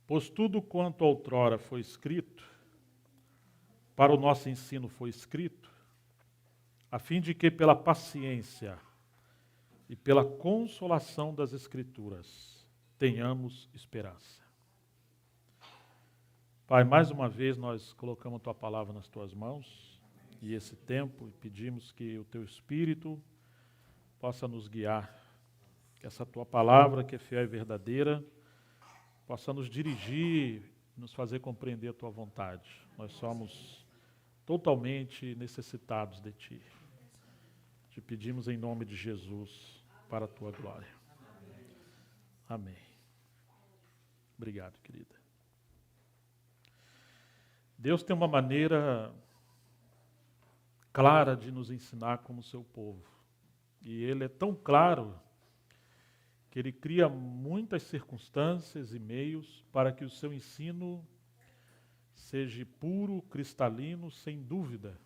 Pois tudo quanto outrora foi escrito, para o nosso ensino foi escrito, a fim de que pela paciência e pela consolação das Escrituras tenhamos esperança. Pai, mais uma vez nós colocamos a Tua palavra nas Tuas mãos e esse tempo pedimos que o Teu Espírito possa nos guiar, que essa Tua palavra que é fiel e verdadeira possa nos dirigir, nos fazer compreender a Tua vontade. Nós somos totalmente necessitados de Ti. Te pedimos em nome de Jesus, para a Tua glória. Amém. Obrigado, querida. Deus tem uma maneira clara de nos ensinar como seu povo. E Ele é tão claro que Ele cria muitas circunstâncias e meios para que o seu ensino seja puro, cristalino, sem dúvida.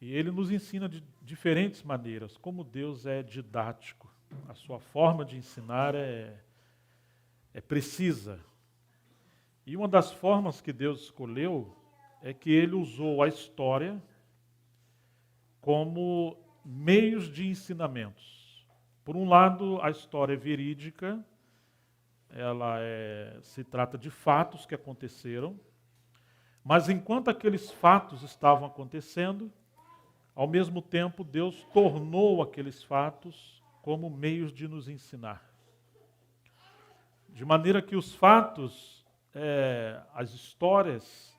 E Ele nos ensina de diferentes maneiras, como Deus é didático. A sua forma de ensinar é precisa. E uma das formas que Deus escolheu é que Ele usou a história como meios de ensinamentos. Por um lado, a história é verídica, se trata de fatos que aconteceram, mas enquanto aqueles fatos estavam acontecendo, ao mesmo tempo Deus tornou aqueles fatos como meios de nos ensinar. De maneira que os fatos, as histórias,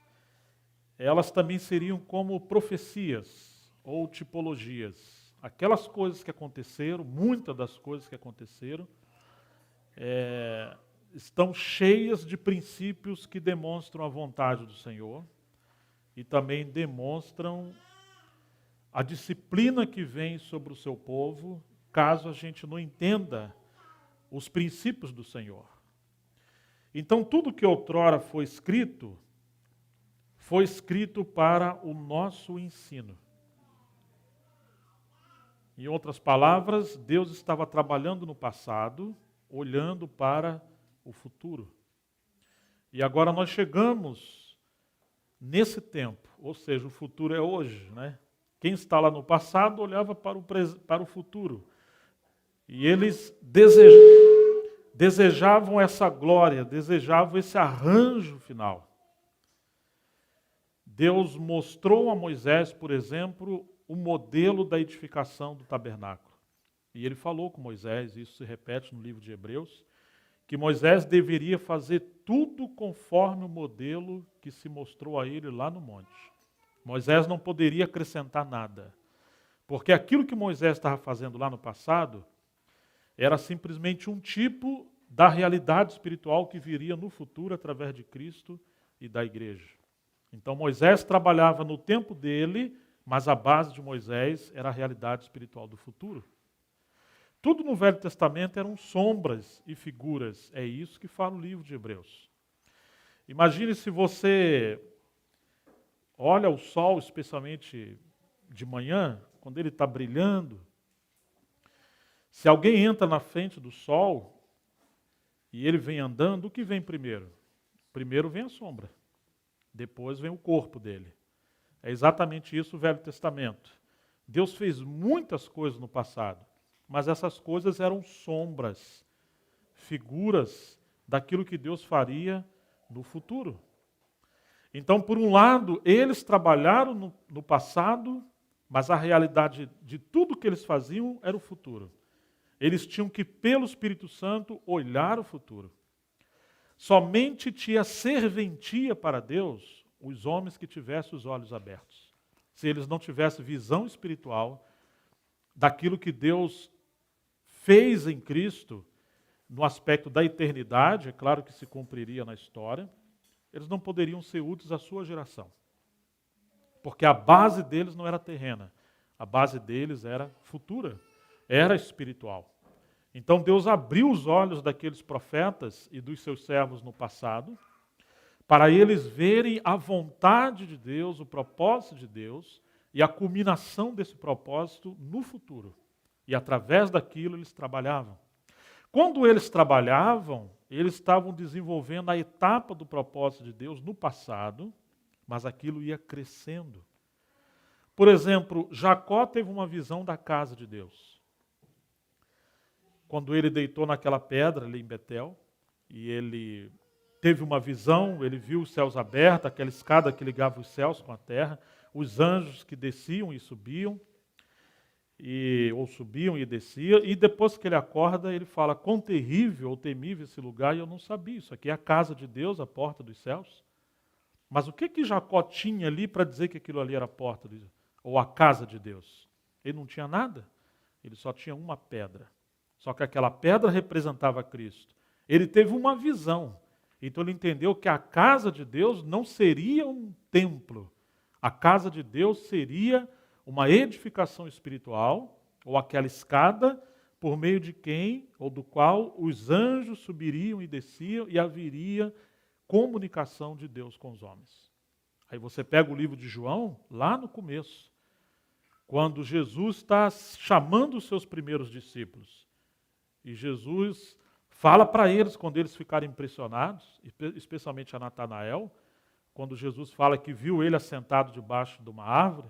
elas também seriam como profecias ou tipologias. Aquelas coisas que aconteceram, muitas das coisas que aconteceram, estão cheias de princípios que demonstram a vontade do Senhor e também demonstram a disciplina que vem sobre o seu povo, caso a gente não entenda os princípios do Senhor. Então, tudo que outrora foi escrito para o nosso ensino. Em outras palavras, Deus estava trabalhando no passado, olhando para o futuro. E agora nós chegamos nesse tempo, ou seja, o futuro é hoje, né? Quem está lá no passado olhava para o futuro. E eles desejavam essa glória, desejavam esse arranjo final. Deus mostrou a Moisés, por exemplo, o modelo da edificação do tabernáculo. E ele falou com Moisés, isso se repete no livro de Hebreus, que Moisés deveria fazer tudo conforme o modelo que se mostrou a ele lá no monte. Moisés não poderia acrescentar nada, porque aquilo que Moisés estava fazendo lá no passado era simplesmente um tipo da realidade espiritual que viria no futuro através de Cristo e da igreja. Então Moisés trabalhava no tempo dele, mas a base de Moisés era a realidade espiritual do futuro. Tudo no Velho Testamento eram sombras e figuras. É isso que fala o livro de Hebreus. Imagine se você olha o sol, especialmente de manhã, quando ele está brilhando. Se alguém entra na frente do sol e ele vem andando, o que vem primeiro? Primeiro vem a sombra, depois vem o corpo dele. É exatamente isso o Velho Testamento. Deus fez muitas coisas no passado, mas essas coisas eram sombras, figuras daquilo que Deus faria no futuro. Então, por um lado, eles trabalharam no passado, mas a realidade de tudo que eles faziam era o futuro. Eles tinham que, pelo Espírito Santo, olhar o futuro. Somente tinha serventia para Deus os homens que tivessem os olhos abertos. Se eles não tivessem visão espiritual daquilo que Deus fez em Cristo, no aspecto da eternidade, é claro que se cumpriria na história, eles não poderiam ser úteis à sua geração. Porque a base deles não era terrena, a base deles era futura, era espiritual. Então Deus abriu os olhos daqueles profetas e dos seus servos no passado, para eles verem a vontade de Deus, o propósito de Deus e a culminação desse propósito no futuro. E através daquilo eles trabalhavam. Quando eles trabalhavam, eles estavam desenvolvendo a etapa do propósito de Deus no passado, mas aquilo ia crescendo. Por exemplo, Jacó teve uma visão da casa de Deus. Quando ele deitou naquela pedra ali em Betel, e ele teve uma visão, ele viu os céus abertos, aquela escada que ligava os céus com a terra, os anjos que desciam e subiam, ou subiam e desciam, e depois que ele acorda, ele fala, quão terrível ou temível esse lugar, e eu não sabia, isso aqui é a casa de Deus, a porta dos céus. Mas o que Jacó tinha ali para dizer que aquilo ali era a porta, ou a casa de Deus? Ele não tinha nada, ele só tinha uma pedra. Só que aquela pedra representava Cristo. Ele teve uma visão, então ele entendeu que a casa de Deus não seria um templo, a casa de Deus seria uma edificação espiritual, ou aquela escada, por meio de quem, ou do qual, os anjos subiriam e desciam, e haveria comunicação de Deus com os homens. Aí você pega o livro de João, lá no começo, quando Jesus está chamando os seus primeiros discípulos, e Jesus fala para eles, quando eles ficarem impressionados, especialmente a Natanael, quando Jesus fala que viu ele assentado debaixo de uma árvore,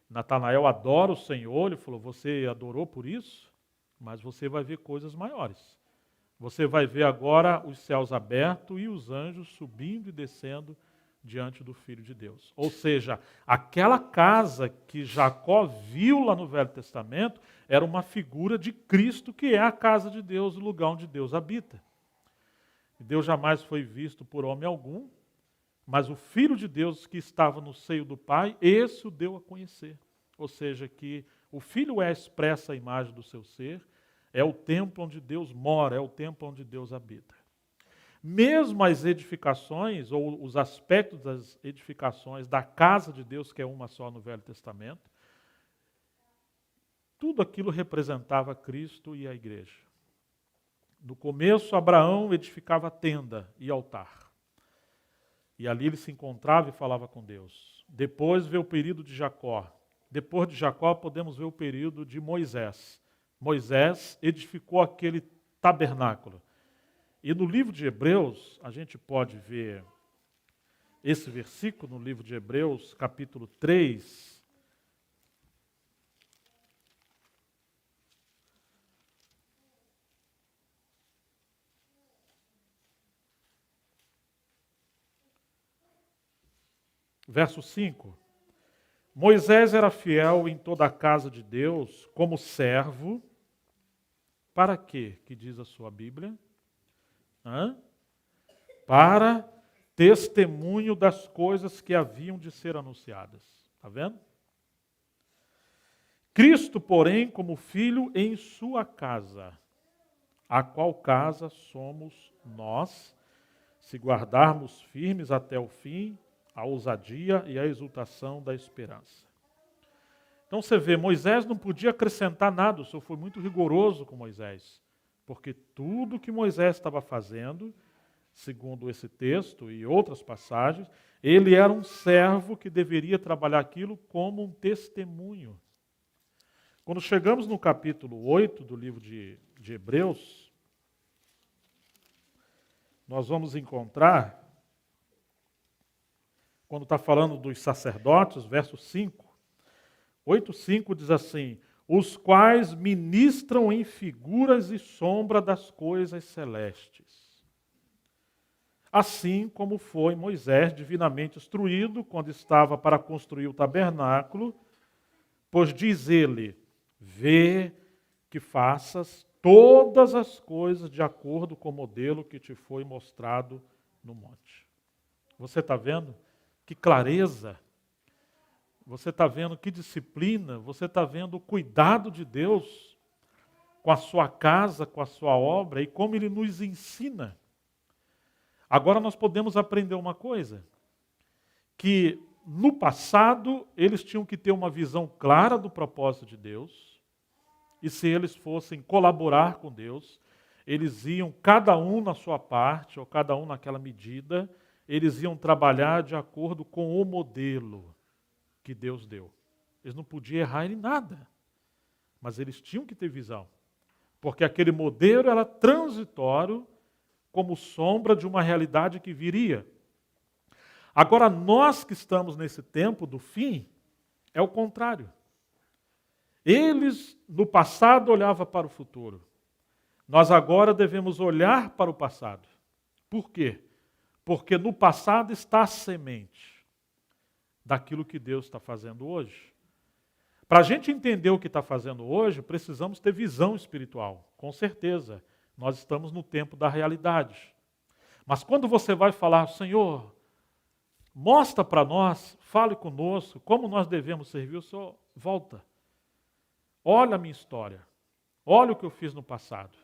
Natanael adora o Senhor, ele falou, você adorou por isso? Mas você vai ver coisas maiores. Você vai ver agora os céus abertos e os anjos subindo e descendo diante do Filho de Deus. Ou seja, aquela casa que Jacó viu lá no Velho Testamento era uma figura de Cristo, que é a casa de Deus, o lugar onde Deus habita. Deus jamais foi visto por homem algum, mas o Filho de Deus que estava no seio do Pai, esse o deu a conhecer. Ou seja, que o Filho é a expressa imagem do seu ser, é o templo onde Deus mora, é o templo onde Deus habita. Mesmo as edificações, ou os aspectos das edificações da casa de Deus, que é uma só no Velho Testamento, tudo aquilo representava Cristo e a igreja. No começo, Abraão edificava tenda e altar. E ali ele se encontrava e falava com Deus. Depois veio o período de Jacó. Depois de Jacó, podemos ver o período de Moisés. Moisés edificou aquele tabernáculo. E no livro de Hebreus, a gente pode ver esse versículo no livro de Hebreus, capítulo 3. Verso 5. Moisés era fiel em toda a casa de Deus, como servo. Para quê? Que diz a sua Bíblia? Para testemunho das coisas que haviam de ser anunciadas. Está vendo? Cristo, porém, como filho em sua casa, a qual casa somos nós, se guardarmos firmes até o fim a ousadia e a exultação da esperança. Então você vê, Moisés não podia acrescentar nada, o Senhor foi muito rigoroso com Moisés, porque tudo que Moisés estava fazendo, segundo esse texto e outras passagens, ele era um servo que deveria trabalhar aquilo como um testemunho. Quando chegamos no capítulo 8 do livro de Hebreus, nós vamos encontrar, quando está falando dos sacerdotes, verso 5, 8:5 diz assim, os quais ministram em figuras e sombra das coisas celestes. Assim como foi Moisés divinamente instruído quando estava para construir o tabernáculo, pois diz ele, vê que faças todas as coisas de acordo com o modelo que te foi mostrado no monte. Você está vendo? Que clareza, você está vendo que disciplina, você está vendo o cuidado de Deus com a sua casa, com a sua obra e como Ele nos ensina. Agora nós podemos aprender uma coisa, que no passado eles tinham que ter uma visão clara do propósito de Deus e se eles fossem colaborar com Deus, eles iam cada um na sua parte ou cada um naquela medida, eles iam trabalhar de acordo com o modelo que Deus deu. Eles não podiam errar em nada, mas eles tinham que ter visão, porque aquele modelo era transitório como sombra de uma realidade que viria. Agora, nós que estamos nesse tempo do fim, é o contrário. Eles, no passado, olhavam para o futuro. Nós agora devemos olhar para o passado. Por quê? Porque no passado está a semente daquilo que Deus está fazendo hoje. Para a gente entender o que está fazendo hoje, precisamos ter visão espiritual, com certeza. Nós estamos no tempo da realidade. Mas quando você vai falar, Senhor, mostra para nós, fale conosco, como nós devemos servir, o Senhor volta. Olha a minha história. Olha o que eu fiz no passado.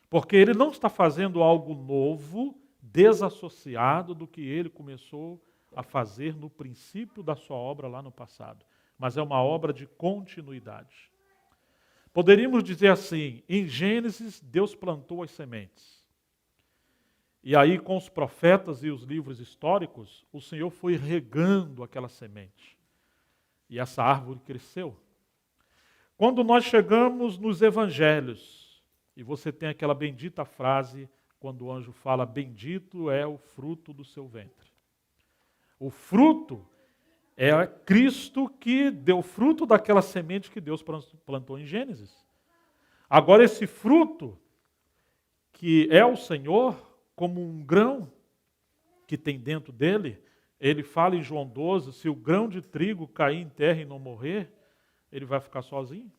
Porque Ele não está fazendo algo novo, desassociado do que Ele começou a fazer no princípio da sua obra lá no passado. Mas é uma obra de continuidade. Poderíamos dizer assim, em Gênesis, Deus plantou as sementes. E aí, com os profetas e os livros históricos, o Senhor foi regando aquela semente. E essa árvore cresceu. Quando nós chegamos nos evangelhos, e você tem aquela bendita frase, quando o anjo fala, bendito é o fruto do seu ventre. O fruto é Cristo que deu fruto daquela semente que Deus plantou em Gênesis. Agora esse fruto, que é o Senhor, como um grão que tem dentro dele, ele fala em João 12, se o grão de trigo cair em terra e não morrer, ele vai ficar sozinho.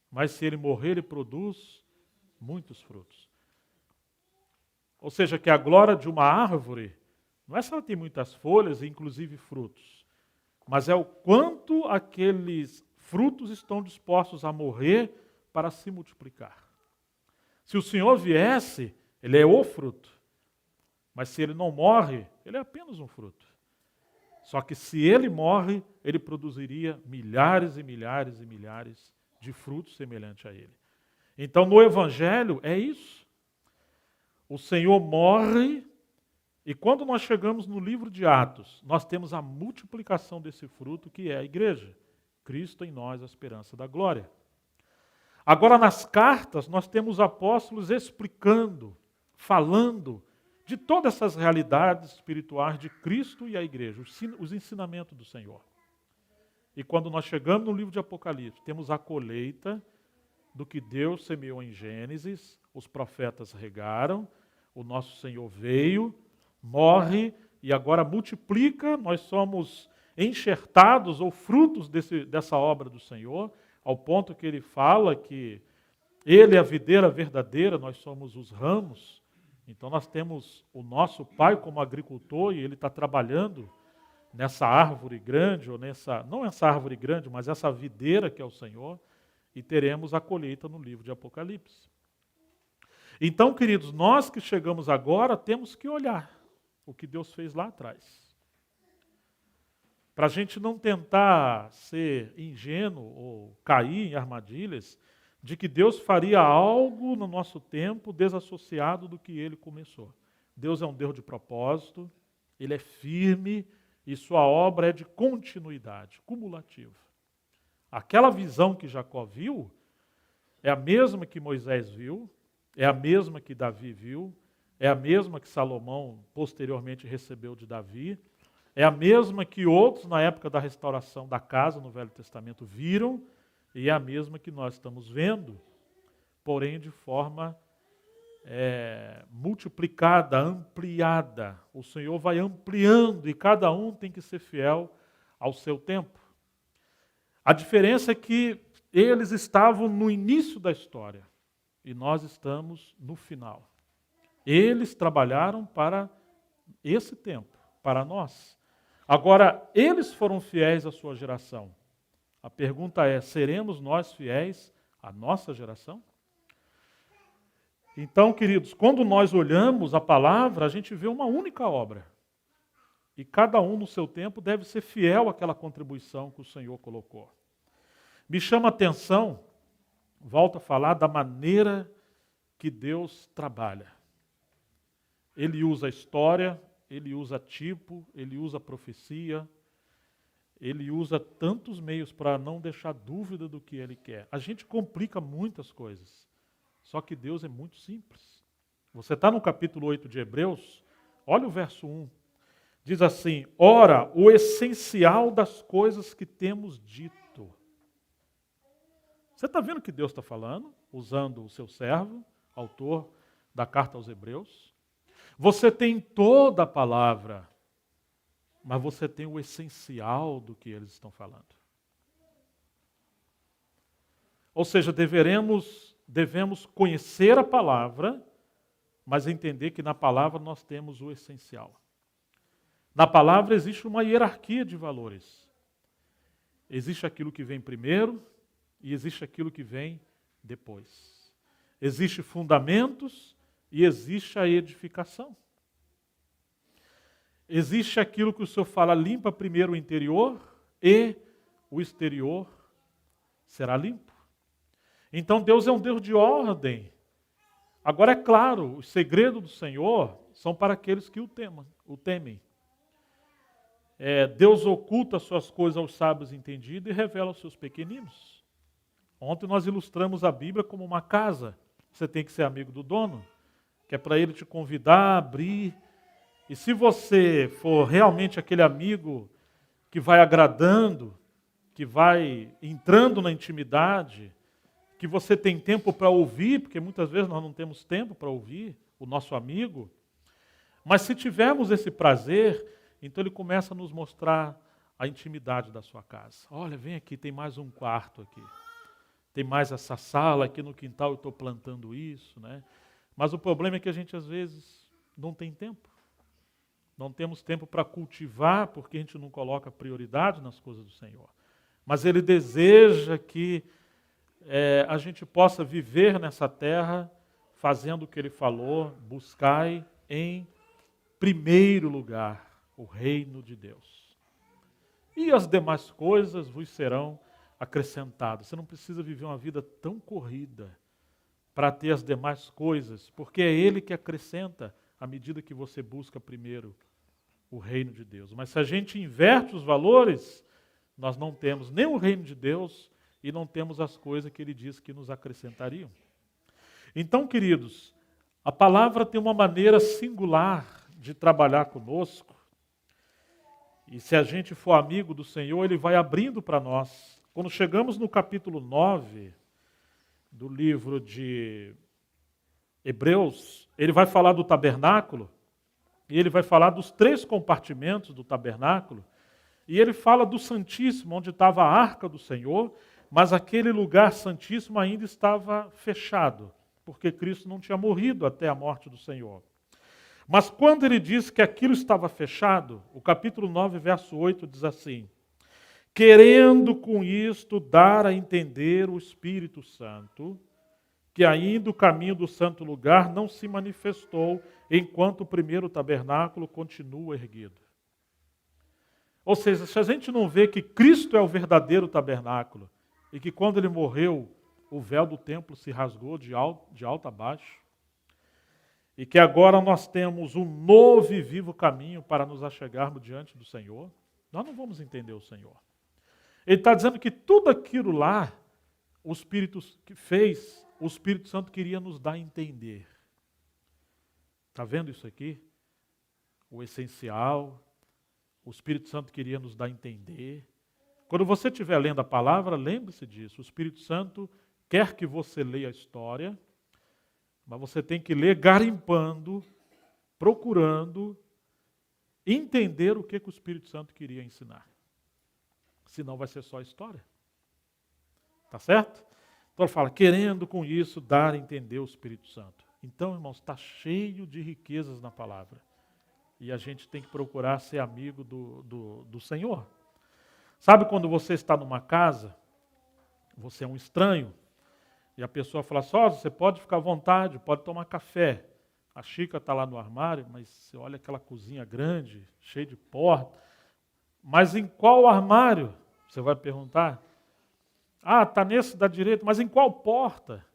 Mas se ele morrer, ele produz muitos frutos. Ou seja, que a glória de uma árvore, não é se ela tem muitas folhas e inclusive frutos, mas é o quanto aqueles frutos estão dispostos a morrer para se multiplicar. Se o Senhor viesse, Ele é o fruto. Mas se Ele não morre, Ele é apenas um fruto. Só que se Ele morre, Ele produziria milhares e milhares e milhares de frutos semelhantes a Ele. Então, no Evangelho, é isso. O Senhor morre. E quando nós chegamos no livro de Atos, nós temos a multiplicação desse fruto que é a igreja. Cristo em nós, a esperança da glória. Agora, nas cartas, nós temos apóstolos explicando, falando de todas essas realidades espirituais de Cristo e a igreja, os ensinamentos do Senhor. E quando nós chegamos no livro de Apocalipse, temos a colheita do que Deus semeou em Gênesis, os profetas regaram, o nosso Senhor veio, morre e agora multiplica, nós somos enxertados ou frutos dessa obra do Senhor, ao ponto que ele fala que ele é a videira verdadeira, nós somos os ramos. Então nós temos o nosso Pai como agricultor e ele está trabalhando nessa árvore grande, ou não essa árvore grande, mas essa videira que é o Senhor, e teremos a colheita no livro de Apocalipse. Então, queridos, nós que chegamos agora temos que olhar o que Deus fez lá atrás. Para a gente não tentar ser ingênuo ou cair em armadilhas de que Deus faria algo no nosso tempo desassociado do que Ele começou. Deus é um Deus de propósito, Ele é firme e sua obra é de continuidade, cumulativa. Aquela visão que Jacó viu é a mesma que Moisés viu, é a mesma que Davi viu, é a mesma que Salomão posteriormente recebeu de Davi, é a mesma que outros na época da restauração da casa no Velho Testamento viram, e é a mesma que nós estamos vendo, porém de forma multiplicada, ampliada. O Senhor vai ampliando e cada um tem que ser fiel ao seu tempo. A diferença é que eles estavam no início da história e nós estamos no final. Eles trabalharam para esse tempo, para nós. Agora, eles foram fiéis à sua geração. A pergunta é, seremos nós fiéis à nossa geração? Então, queridos, quando nós olhamos a palavra, a gente vê uma única obra. E cada um no seu tempo deve ser fiel àquela contribuição que o Senhor colocou. Me chama a atenção, volto a falar da maneira que Deus trabalha. Ele usa a história, ele usa tipo, ele usa a profecia, ele usa tantos meios para não deixar dúvida do que ele quer. A gente complica muitas coisas, só que Deus é muito simples. Você está no capítulo 8 de Hebreus, olha o verso 1. Diz assim: ora, o essencial das coisas que temos dito. Você está vendo o que Deus está falando? Usando o seu servo, autor da carta aos Hebreus. Você tem toda a palavra, mas você tem o essencial do que eles estão falando. Ou seja, devemos conhecer a palavra, mas entender que na palavra nós temos o essencial. Na palavra existe uma hierarquia de valores. Existe aquilo que vem primeiro e existe aquilo que vem depois. Existem fundamentos e existe a edificação. Existe aquilo que o Senhor fala, limpa primeiro o interior e o exterior será limpo. Então Deus é um Deus de ordem. Agora é claro, os segredos do Senhor são para aqueles que o temem. Deus oculta suas coisas aos sábios entendidos e revela aos seus pequeninos. Ontem nós ilustramos a Bíblia como uma casa. Você tem que ser amigo do dono, que é para ele te convidar, abrir. E se você for realmente aquele amigo que vai agradando, que vai entrando na intimidade, que você tem tempo para ouvir, porque muitas vezes nós não temos tempo para ouvir o nosso amigo, mas se tivermos esse prazer, então ele começa a nos mostrar a intimidade da sua casa. Olha, vem aqui, tem mais um quarto aqui. Tem mais essa sala, aqui no quintal eu estou plantando isso, né? Mas o problema é que a gente às vezes não tem tempo. Não temos tempo para cultivar, porque a gente não coloca prioridade nas coisas do Senhor. Mas Ele deseja que a gente possa viver nessa terra fazendo o que Ele falou, buscai em primeiro lugar o reino de Deus. E as demais coisas vos serão acrescentadas. Você não precisa viver uma vida tão corrida para ter as demais coisas, porque é Ele que acrescenta à medida que você busca primeiro o reino de Deus. Mas se a gente inverte os valores, nós não temos nem o reino de Deus e não temos as coisas que Ele diz que nos acrescentariam. Então, queridos, a palavra tem uma maneira singular de trabalhar conosco. E se a gente for amigo do Senhor, Ele vai abrindo para nós. Quando chegamos no capítulo 9 do livro de Hebreus, ele vai falar do tabernáculo, e ele vai falar dos 3 compartimentos do tabernáculo, e ele fala do Santíssimo, onde estava a arca do Senhor, mas aquele lugar santíssimo ainda estava fechado, porque Cristo não tinha morrido até a morte do Senhor. Mas quando ele diz que aquilo estava fechado, o capítulo 9, verso 8 diz assim: querendo com isto dar a entender o Espírito Santo, que ainda o caminho do santo lugar não se manifestou, enquanto o primeiro tabernáculo continua erguido. Ou seja, se a gente não vê que Cristo é o verdadeiro tabernáculo, e que quando Ele morreu, o véu do templo se rasgou de alto a baixo, e que agora nós temos um novo e vivo caminho para nos achegarmos diante do Senhor, nós não vamos entender o Senhor. Ele está dizendo que tudo aquilo lá, o Espírito que fez, o Espírito Santo queria nos dar a entender. Está vendo isso aqui? O essencial, o Espírito Santo queria nos dar a entender. Quando você estiver lendo a palavra, lembre-se disso. O Espírito Santo quer que você leia a história, mas você tem que ler garimpando, procurando entender o que o Espírito Santo queria ensinar. Senão vai ser só história. Tá certo? Então ele fala, querendo com isso dar a entender o Espírito Santo. Então, irmãos, está cheio de riquezas na palavra. E a gente tem que procurar ser amigo do Senhor. Sabe quando você está numa casa, você é um estranho, e a pessoa fala assim, você pode ficar à vontade, pode tomar café. A xícara está lá no armário, mas você olha aquela cozinha grande, cheia de porta. Mas em qual armário? Você vai perguntar. Está nesse da direita, mas em qual porta?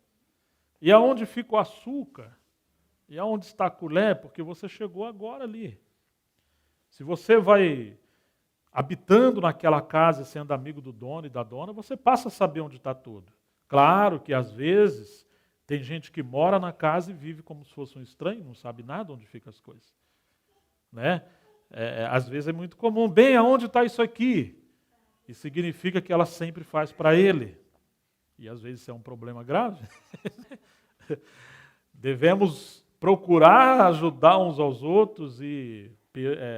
E aonde fica o açúcar? E aonde está a colher? Porque você chegou agora ali. Se você vai habitando naquela casa, sendo amigo do dono e da dona, você passa a saber onde está tudo. Claro que às vezes Tem gente que mora na casa e vive como se fosse um estranho, não sabe nada onde ficam as coisas. Né? Às vezes é muito comum, bem, aonde está isso aqui? E significa que ela sempre faz para ele. E às vezes isso é um problema grave. Devemos procurar ajudar uns aos outros e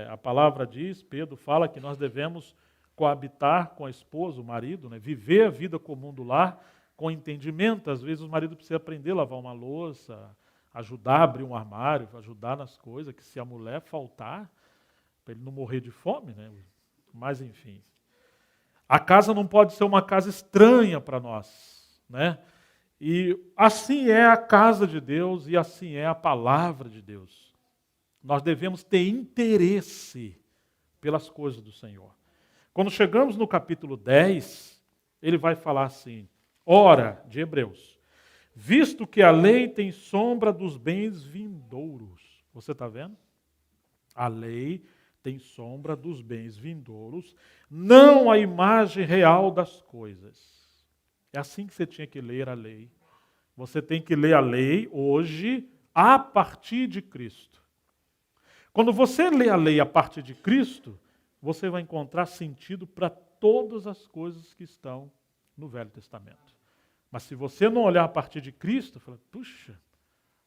a palavra diz, Pedro fala que nós devemos coabitar com a esposa, o marido, né? Viver a vida comum do lar com entendimento. Às vezes o marido precisa aprender a lavar uma louça, ajudar a abrir um armário, ajudar nas coisas, que se a mulher faltar, para ele não morrer de fome, né? Mas enfim. A casa não pode ser uma casa estranha para nós, né? E assim é a casa de Deus e assim é a palavra de Deus. Nós devemos ter interesse pelas coisas do Senhor. Quando chegamos no capítulo 10, ele vai falar assim, ora, de Hebreus, visto que a lei tem sombra dos bens vindouros. Você está vendo? A lei tem sombra dos bens vindouros, não a imagem real das coisas. É assim que você tinha que ler a lei. Você tem que ler a lei hoje a partir de Cristo. Quando você lê a lei a partir de Cristo, você vai encontrar sentido para todas as coisas que estão no Velho Testamento. Mas se você não olhar a partir de Cristo, fala, puxa,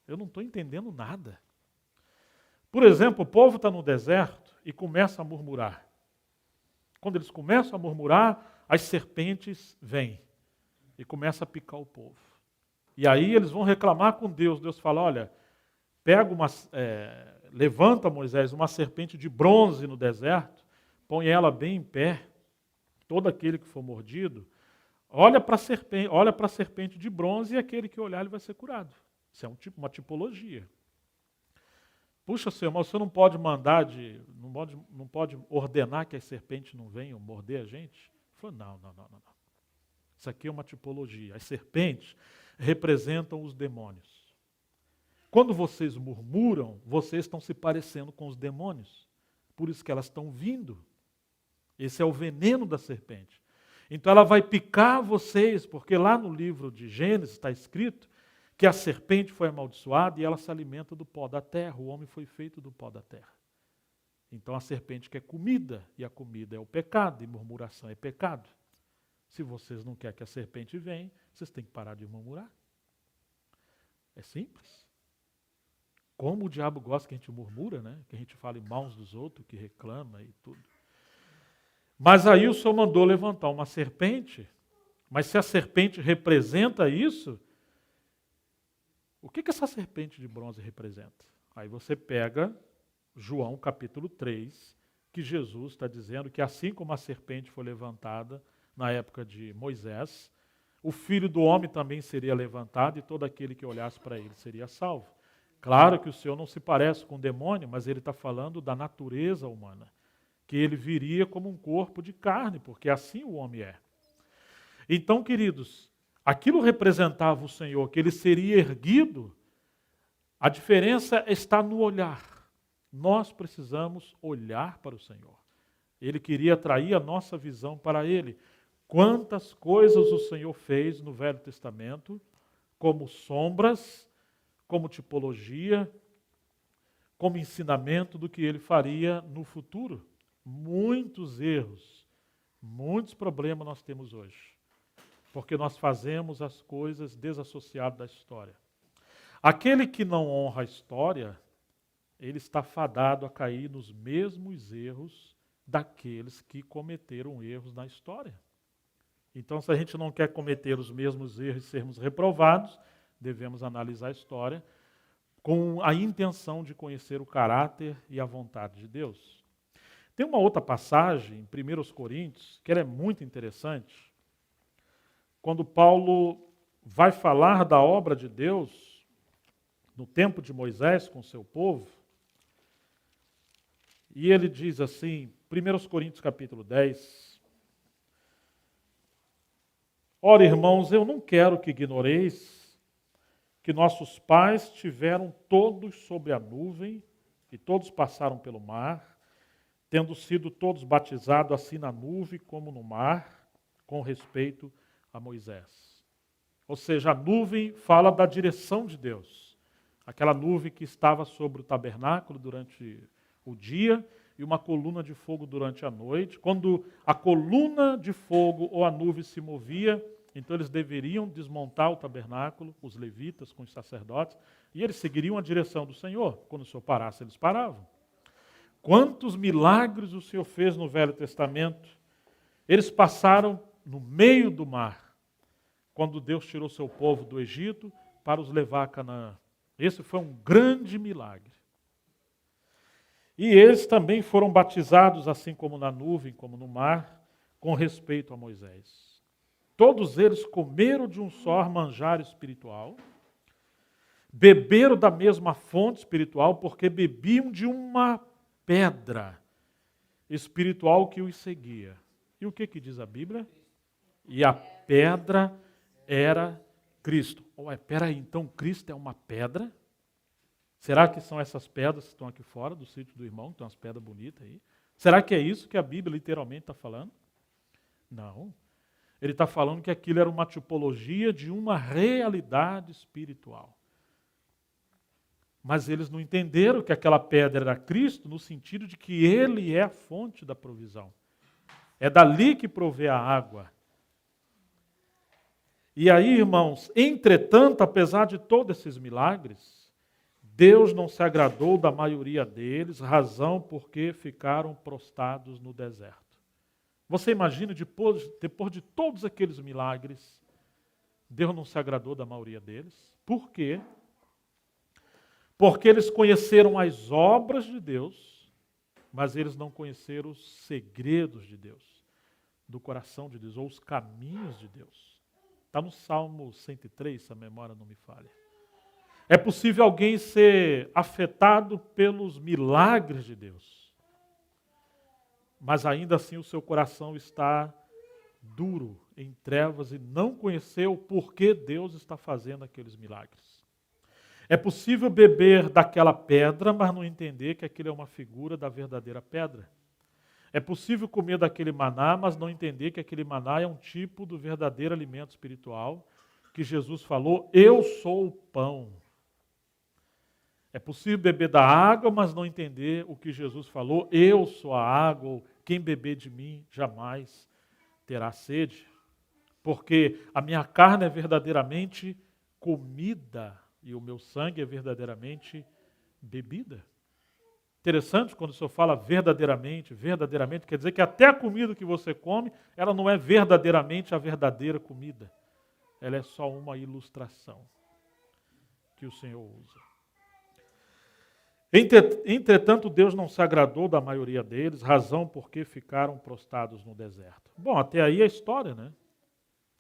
eu não estou entendendo nada. Por exemplo, o povo está no deserto e começa a murmurar. Quando eles começam a murmurar, as serpentes vêm e começam a picar o povo. E aí eles vão reclamar com Deus. Deus fala, olha, levanta, Moisés, uma serpente de bronze no deserto, põe ela bem em pé, todo aquele que for mordido, olha para a serpente de bronze e aquele que olhar ele vai ser curado. Isso é uma tipologia. Puxa, Senhor, mas você não pode não pode ordenar que as serpentes não venham morder a gente? Ele falou, não. Isso aqui é uma tipologia. As serpentes representam os demônios. Quando vocês murmuram, vocês estão se parecendo com os demônios. Por isso que elas estão vindo. Esse é o veneno da serpente. Então ela vai picar vocês, porque lá no livro de Gênesis está escrito que a serpente foi amaldiçoada e ela se alimenta do pó da terra. O homem foi feito do pó da terra. Então a serpente quer comida, e a comida é o pecado, e murmuração é pecado. Se vocês não querem que a serpente venha, vocês têm que parar de murmurar. É simples. Como o diabo gosta que a gente murmura, né? Que a gente fale mal uns dos outros, que reclama e tudo. Mas aí o Senhor mandou levantar uma serpente, mas se a serpente representa isso, o que essa serpente de bronze representa? Aí você pega João capítulo 3, que Jesus está dizendo que assim como a serpente foi levantada na época de Moisés, o Filho do Homem também seria levantado e todo aquele que olhasse para ele seria salvo. Claro que o Senhor não se parece com o demônio, mas ele está falando da natureza humana, que ele viria como um corpo de carne, porque assim o homem é. Então, queridos, aquilo representava o Senhor, que ele seria erguido. A diferença está no olhar. Nós precisamos olhar para o Senhor. Ele queria atrair a nossa visão para ele. Quantas coisas o Senhor fez no Velho Testamento, como sombras, como tipologia, como ensinamento do que ele faria no futuro. Muitos erros, muitos problemas nós temos hoje, porque nós fazemos as coisas desassociadas da história. Aquele que não honra a história, ele está fadado a cair nos mesmos erros daqueles que cometeram erros na história. Então, se a gente não quer cometer os mesmos erros e sermos reprovados, devemos analisar a história com a intenção de conhecer o caráter e a vontade de Deus. Tem uma outra passagem, em 1 Coríntios, que ela é muito interessante, quando Paulo vai falar da obra de Deus no tempo de Moisés com o seu povo, e ele diz assim, 1 Coríntios capítulo 10, ora, irmãos, eu não quero que ignoreis que nossos pais tiveram todos sobre a nuvem e todos passaram pelo mar, tendo sido todos batizados assim na nuvem como no mar, com respeito a Moisés. Ou seja, a nuvem fala da direção de Deus. Aquela nuvem que estava sobre o tabernáculo durante o dia e uma coluna de fogo durante a noite. Quando a coluna de fogo ou a nuvem se movia, então eles deveriam desmontar o tabernáculo, os levitas com os sacerdotes, e eles seguiriam a direção do Senhor. Quando o Senhor parasse, eles paravam. Quantos milagres o Senhor fez no Velho Testamento? Eles passaram no meio do mar, quando Deus tirou seu povo do Egito para os levar a Canaã. Esse foi um grande milagre. E eles também foram batizados, assim como na nuvem, como no mar, com respeito a Moisés. Todos eles comeram de um só manjar espiritual, beberam da mesma fonte espiritual, porque bebiam de uma pedra espiritual que os seguia. E o que diz a Bíblia? E a pedra era Cristo. Ué, peraí, então Cristo é uma pedra? Será que são essas pedras que estão aqui fora do sítio do irmão, que estão as pedras bonitas aí? Será que é isso que a Bíblia literalmente está falando? Não. Ele está falando que aquilo era uma tipologia de uma realidade espiritual. Mas eles não entenderam que aquela pedra era Cristo no sentido de que Ele é a fonte da provisão. É dali que provê a água. E aí, irmãos, entretanto, apesar de todos esses milagres, Deus não se agradou da maioria deles, razão porque ficaram prostrados no deserto. Você imagina, depois de todos aqueles milagres, Deus não se agradou da maioria deles? Por quê? Porque eles conheceram as obras de Deus, mas eles não conheceram os segredos de Deus, do coração de Deus, ou os caminhos de Deus. Está no Salmo 103, se a memória não me falha. É possível alguém ser afetado pelos milagres de Deus, mas ainda assim o seu coração está duro, em trevas, e não conhecer o porquê Deus está fazendo aqueles milagres. É possível beber daquela pedra, mas não entender que aquilo é uma figura da verdadeira pedra. É possível comer daquele maná, mas não entender que aquele maná é um tipo do verdadeiro alimento espiritual, que Jesus falou, eu sou o pão. É possível beber da água, mas não entender o que Jesus falou, eu sou a água, ou quem beber de mim jamais terá sede. Porque a minha carne é verdadeiramente comida e o meu sangue é verdadeiramente bebida. Interessante quando o Senhor fala verdadeiramente, quer dizer que até a comida que você come, ela não é verdadeiramente a verdadeira comida. Ela é só uma ilustração que o Senhor usa. Entretanto, Deus não se agradou da maioria deles, razão porque ficaram prostrados no deserto. Bom, até aí a história, né?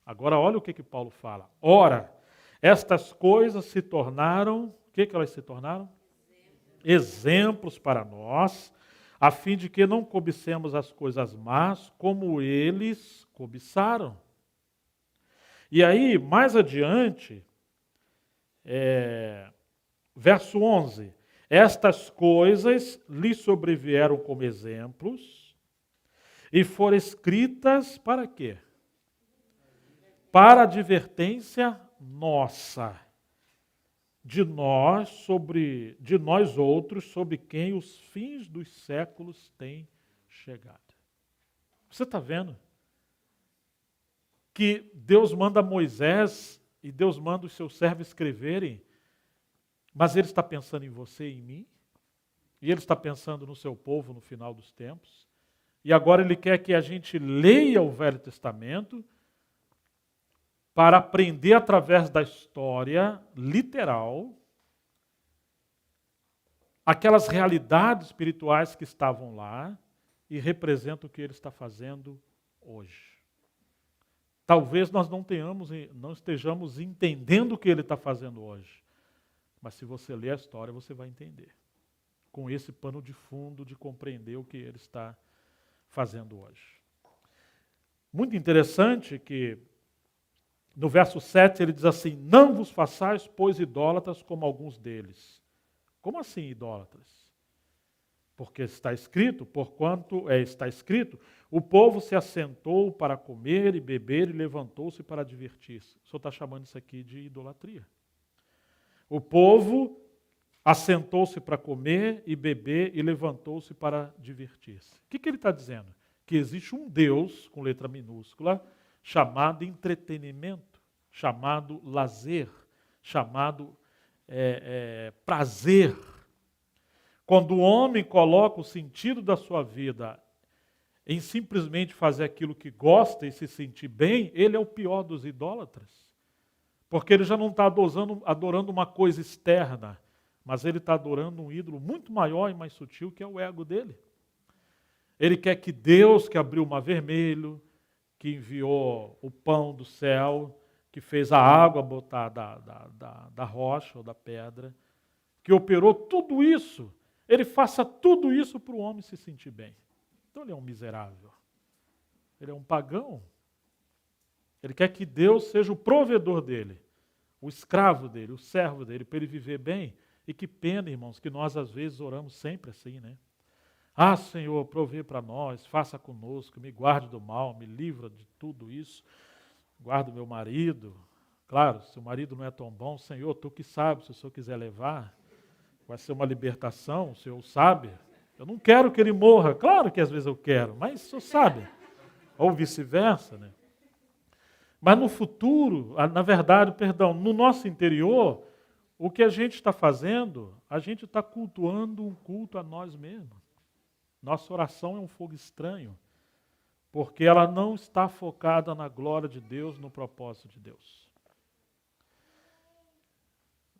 Agora olha o que Paulo fala. Ora, estas coisas se tornaram, o que elas se tornaram? Exemplos para nós, a fim de que não cobicemos as coisas más como eles cobiçaram. E aí, mais adiante, verso 11, estas coisas lhe sobrevieram como exemplos e foram escritas para quê? Para advertência nossa, de nós outros, sobre quem os fins dos séculos têm chegado. Você está vendo? Que Deus manda Moisés e Deus manda os seus servos escreverem, mas Ele está pensando em você e em mim, e Ele está pensando no seu povo no final dos tempos, e agora Ele quer que a gente leia o Velho Testamento para aprender através da história literal aquelas realidades espirituais que estavam lá e representam o que Ele está fazendo hoje. Talvez nós não estejamos entendendo o que Ele está fazendo hoje, mas se você ler a história, você vai entender. Com esse pano de fundo de compreender o que Ele está fazendo hoje. Muito interessante que no verso 7 ele diz assim, não vos façais, pois, idólatras como alguns deles. Como assim idólatras? Porque está escrito, está escrito, o povo se assentou para comer e beber e levantou-se para divertir-se. O senhor está chamando isso aqui de idolatria. O povo assentou-se para comer e beber e levantou-se para divertir-se. O que ele está dizendo? Que existe um Deus, com letra minúscula, chamado entretenimento, chamado lazer, chamado prazer. Quando o homem coloca o sentido da sua vida em simplesmente fazer aquilo que gosta e se sentir bem, ele é o pior dos idólatras. Porque ele já não está adorando uma coisa externa, mas ele está adorando um ídolo muito maior e mais sutil, que é o ego dele. Ele quer que Deus, que abriu o mar vermelho, que enviou o pão do céu, que fez a água botar da rocha ou da pedra, que operou tudo isso, ele faça tudo isso para o homem se sentir bem. Então ele é um miserável. Ele é um pagão. Ele quer que Deus seja o provedor dele, o escravo dele, o servo dele, para ele viver bem. E que pena, irmãos, que nós às vezes oramos sempre assim, né? Ah, Senhor, provê para nós, faça conosco, me guarde do mal, me livra de tudo isso, guarda o meu marido. Claro, se o marido não é tão bom, Senhor, tu que sabes, se o Senhor quiser levar, vai ser uma libertação, o Senhor sabe. Eu não quero que ele morra, claro que às vezes eu quero, mas o Senhor sabe. Ou vice-versa, né? Mas no futuro, na verdade, no nosso interior, o que a gente está fazendo, a gente está cultuando um culto a nós mesmos. Nossa oração é um fogo estranho, porque ela não está focada na glória de Deus, no propósito de Deus.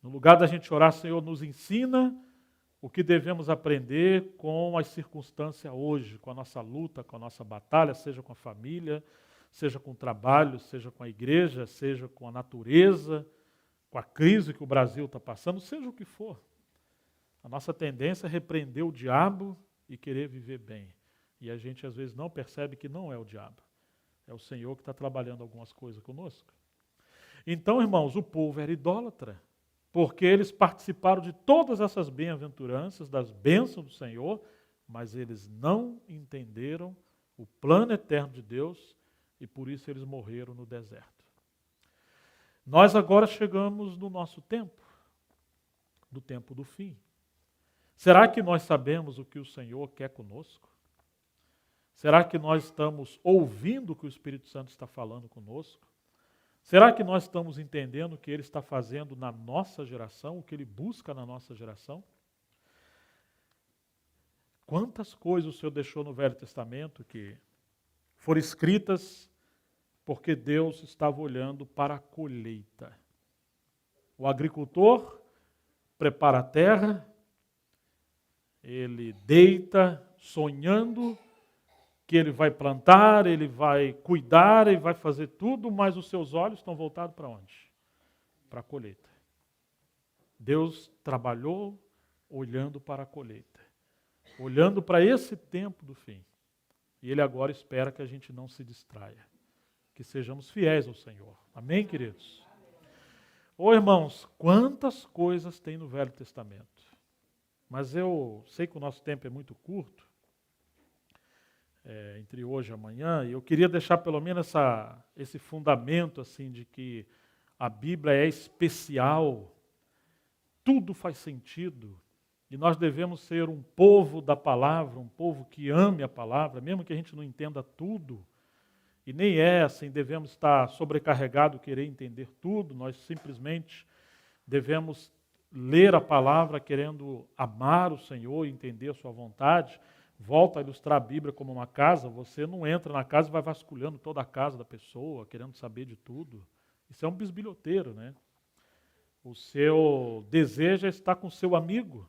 No lugar da gente orar, Senhor, nos ensina o que devemos aprender com as circunstâncias hoje, com a nossa luta, com a nossa batalha, seja com a família, seja com o trabalho, seja com a igreja, seja com a natureza, com a crise que o Brasil está passando, seja o que for. A nossa tendência é repreender o diabo e querer viver bem. E a gente às vezes não percebe que não é o diabo. É o Senhor que está trabalhando algumas coisas conosco. Então, irmãos, o povo era idólatra, porque eles participaram de todas essas bem-aventuranças, das bênçãos do Senhor, mas eles não entenderam o plano eterno de Deus e por isso eles morreram no deserto. Nós agora chegamos no nosso tempo, do tempo do fim. Será que nós sabemos o que o Senhor quer conosco? Será que nós estamos ouvindo o que o Espírito Santo está falando conosco? Será que nós estamos entendendo o que Ele está fazendo na nossa geração, o que Ele busca na nossa geração? Quantas coisas o Senhor deixou no Velho Testamento que foram escritas porque Deus estava olhando para a colheita. O agricultor prepara a terra, ele deita sonhando que ele vai plantar, ele vai cuidar, ele vai fazer tudo, mas os seus olhos estão voltados para onde? Para a colheita. Deus trabalhou olhando para a colheita, olhando para esse tempo do fim. E Ele agora espera que a gente não se distraia, que sejamos fiéis ao Senhor. Amém, queridos? Ô irmãos, quantas coisas tem no Velho Testamento. Mas eu sei que o nosso tempo é muito curto, entre hoje e amanhã, e eu queria deixar pelo menos esse fundamento assim, de que a Bíblia é especial, tudo faz sentido, e nós devemos ser um povo da palavra, um povo que ame a palavra, mesmo que a gente não entenda tudo, e nem é assim, devemos estar sobrecarregados, querer entender tudo, nós simplesmente devemos ler a palavra querendo amar o Senhor e entender a sua vontade. Volto a ilustrar a Bíblia como uma casa, você não entra na casa e vai vasculhando toda a casa da pessoa, querendo saber de tudo. Isso é um bisbilhoteiro, né? O seu desejo é estar com o seu amigo,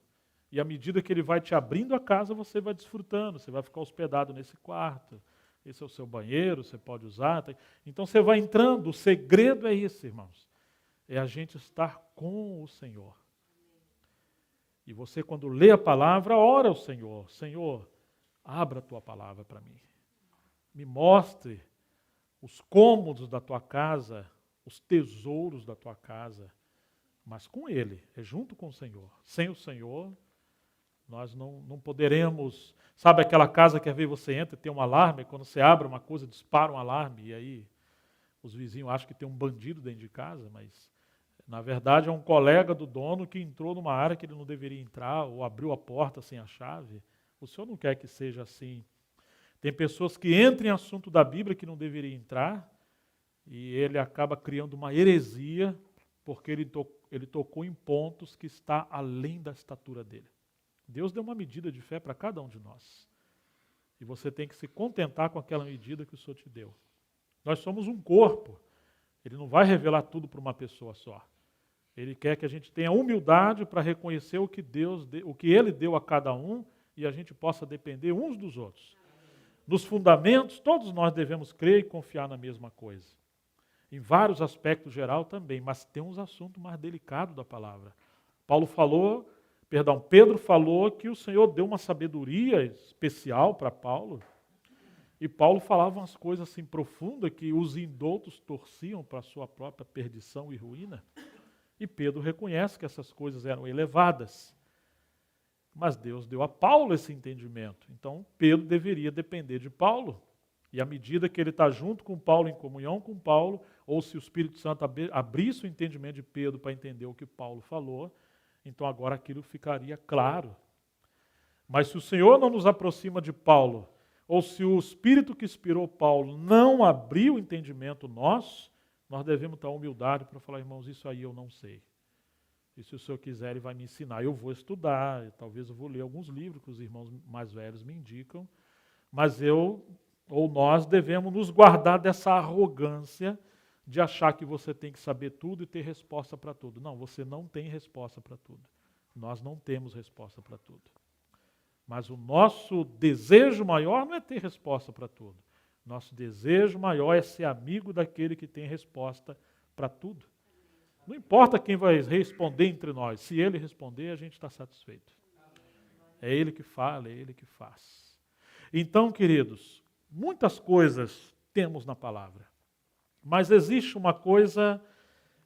e à medida que ele vai te abrindo a casa, você vai desfrutando, você vai ficar hospedado nesse quarto, esse é o seu banheiro, você pode usar. Então você vai entrando, o segredo é esse, irmãos, é a gente estar com o Senhor. E você, quando lê a palavra, ora ao Senhor. Senhor, abra a tua palavra para mim. Me mostre os cômodos da tua casa, os tesouros da tua casa. Mas com Ele, é junto com o Senhor. Sem o Senhor, Nós não poderemos... Sabe aquela casa que às vezes você entra e tem um alarme, e quando você abre uma coisa, dispara um alarme, e aí os vizinhos acham que tem um bandido dentro de casa, mas na verdade é um colega do dono que entrou numa área que ele não deveria entrar, ou abriu a porta sem a chave. O Senhor não quer que seja assim. Tem pessoas que entram em assunto da Bíblia que não deveria entrar, e ele acaba criando uma heresia, porque ele tocou em pontos que está além da estatura dele. Deus deu uma medida de fé para cada um de nós. E você tem que se contentar com aquela medida que o Senhor te deu. Nós somos um corpo. Ele não vai revelar tudo para uma pessoa só. Ele quer que a gente tenha humildade para reconhecer o que Ele deu a cada um e a gente possa depender uns dos outros. Nos fundamentos, todos nós devemos crer e confiar na mesma coisa. Em vários aspectos geral também, mas tem uns assuntos mais delicados da palavra. Pedro falou que o Senhor deu uma sabedoria especial para Paulo, e Paulo falava umas coisas assim profundas que os indoutos torciam para a sua própria perdição e ruína. E Pedro reconhece que essas coisas eram elevadas. Mas Deus deu a Paulo esse entendimento. Então Pedro deveria depender de Paulo. E à medida que ele está junto com Paulo, em comunhão com Paulo, ou se o Espírito Santo abrisse o entendimento de Pedro para entender o que Paulo falou, então agora aquilo ficaria claro. Mas se o Senhor não nos aproxima de Paulo, ou se o Espírito que inspirou Paulo não abriu o entendimento nosso, nós devemos ter a humildade para falar, irmãos, isso aí eu não sei. E se o Senhor quiser, Ele vai me ensinar. Eu vou estudar, talvez eu vou ler alguns livros que os irmãos mais velhos me indicam, mas nós devemos nos guardar dessa arrogância de achar que você tem que saber tudo e ter resposta para tudo. Não, você não tem resposta para tudo. Nós não temos resposta para tudo. Mas o nosso desejo maior não é ter resposta para tudo. Nosso desejo maior é ser amigo daquele que tem resposta para tudo. Não importa quem vai responder entre nós. Se ele responder, a gente está satisfeito. É ele que fala, é ele que faz. Então, queridos, muitas coisas temos na palavra. Mas existe uma coisa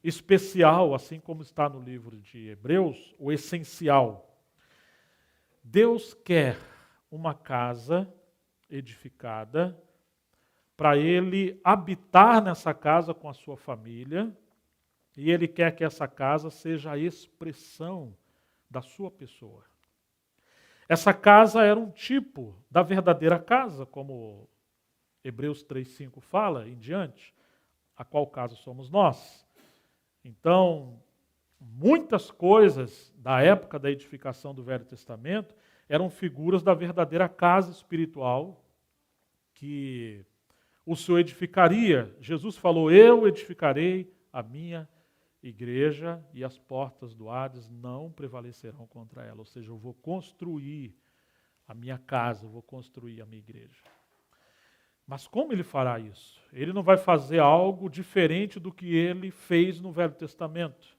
especial, assim como está no livro de Hebreus, o essencial. Deus quer uma casa edificada para Ele habitar nessa casa com a sua família, e Ele quer que essa casa seja a expressão da sua pessoa. Essa casa era um tipo da verdadeira casa, como Hebreus 3,5 fala em diante, a qual casa somos nós. Então, muitas coisas da época da edificação do Velho Testamento eram figuras da verdadeira casa espiritual que o Senhor edificaria. Jesus falou, eu edificarei a minha igreja e as portas do Hades não prevalecerão contra ela. Ou seja, eu vou construir a minha casa, eu vou construir a minha igreja. Mas como ele fará isso? Ele não vai fazer algo diferente do que ele fez no Velho Testamento.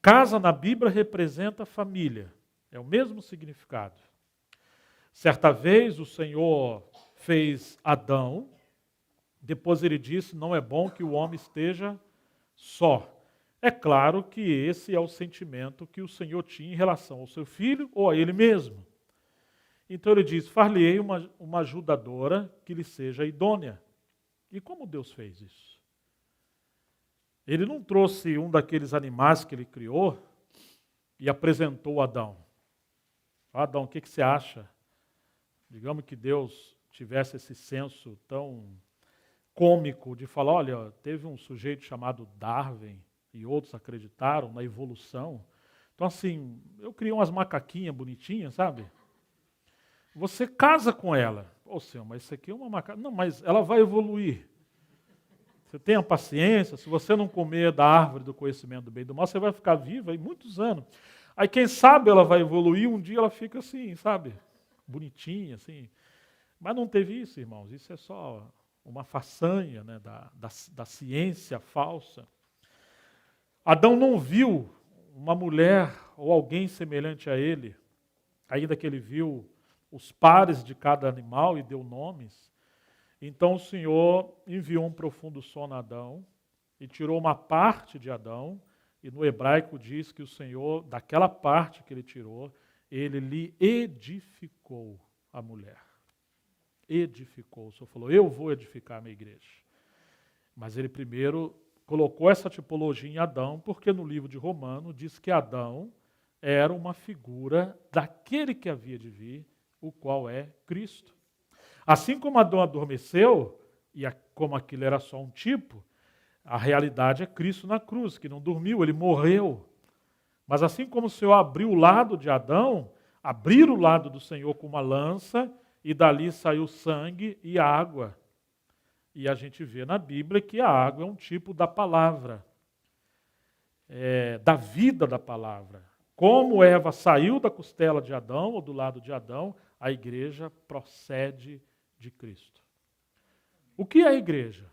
Casa na Bíblia representa família. É o mesmo significado. Certa vez o Senhor fez Adão, depois ele disse, não é bom que o homem esteja só. É claro que esse é o sentimento que o Senhor tinha em relação ao seu filho ou a ele mesmo. Então ele diz, far-lhe-ei uma ajudadora que lhe seja idônea. E como Deus fez isso? Ele não trouxe um daqueles animais que ele criou e apresentou a Adão. Adão, o que você acha? Digamos que Deus tivesse esse senso tão cômico de falar, olha, teve um sujeito chamado Darwin e outros acreditaram na evolução. Então assim, eu criei umas macaquinhas bonitinhas, sabe? Você casa com ela. Ô Senhor, mas isso aqui é uma macaca. Não, mas ela vai evoluir. Você tenha paciência, se você não comer da árvore do conhecimento do bem e do mal, você vai ficar viva aí muitos anos. Aí quem sabe ela vai evoluir, um dia ela fica assim, sabe? Bonitinha, assim. Mas não teve isso, irmãos. Isso é só uma façanha, né, da ciência falsa. Adão não viu uma mulher ou alguém semelhante a ele, ainda que ele viu os pares de cada animal e deu nomes. Então o Senhor enviou um profundo sono a Adão e tirou uma parte de Adão, e no hebraico diz que o Senhor, daquela parte que ele tirou, ele lhe edificou a mulher. Edificou. O Senhor falou, eu vou edificar a minha igreja. Mas ele primeiro colocou essa tipologia em Adão, porque no livro de Romanos diz que Adão era uma figura daquele que havia de vir, o qual é Cristo. Assim como Adão adormeceu, e como aquilo era só um tipo, a realidade é Cristo na cruz, que não dormiu, ele morreu. Mas assim como o Senhor abriu o lado de Adão, abriram o lado do Senhor com uma lança, e dali saiu sangue e água. E a gente vê na Bíblia que a água é um tipo da palavra, da vida da palavra. Como Eva saiu da costela de Adão, ou do lado de Adão, a igreja procede de Cristo. O que é a igreja?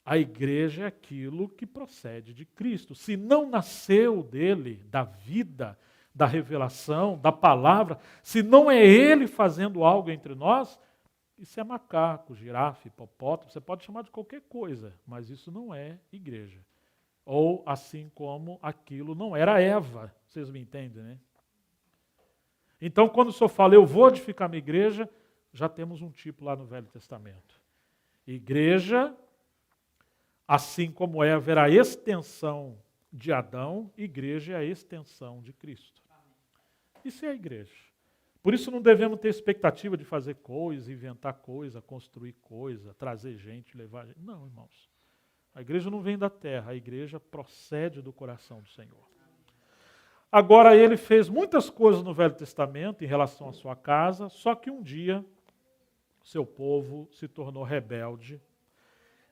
A igreja é aquilo que procede de Cristo. Se não nasceu dele, da vida, da revelação, da palavra, se não é ele fazendo algo entre nós, isso é macaco, girafa, hipopótamo, você pode chamar de qualquer coisa, mas isso não é igreja. Ou assim como aquilo não era Eva, vocês me entendem, né? Então, quando o Senhor fala, eu vou edificar minha igreja, já temos um tipo lá no Velho Testamento. Igreja, assim como Eva era a extensão de Adão, igreja é a extensão de Cristo. Isso é a igreja. Por isso não devemos ter expectativa de fazer coisa, inventar coisa, construir coisa, trazer gente, levar gente. Não, irmãos. A igreja não vem da terra, a igreja procede do coração do Senhor. Agora, ele fez muitas coisas no Velho Testamento em relação à sua casa, só que um dia seu povo se tornou rebelde.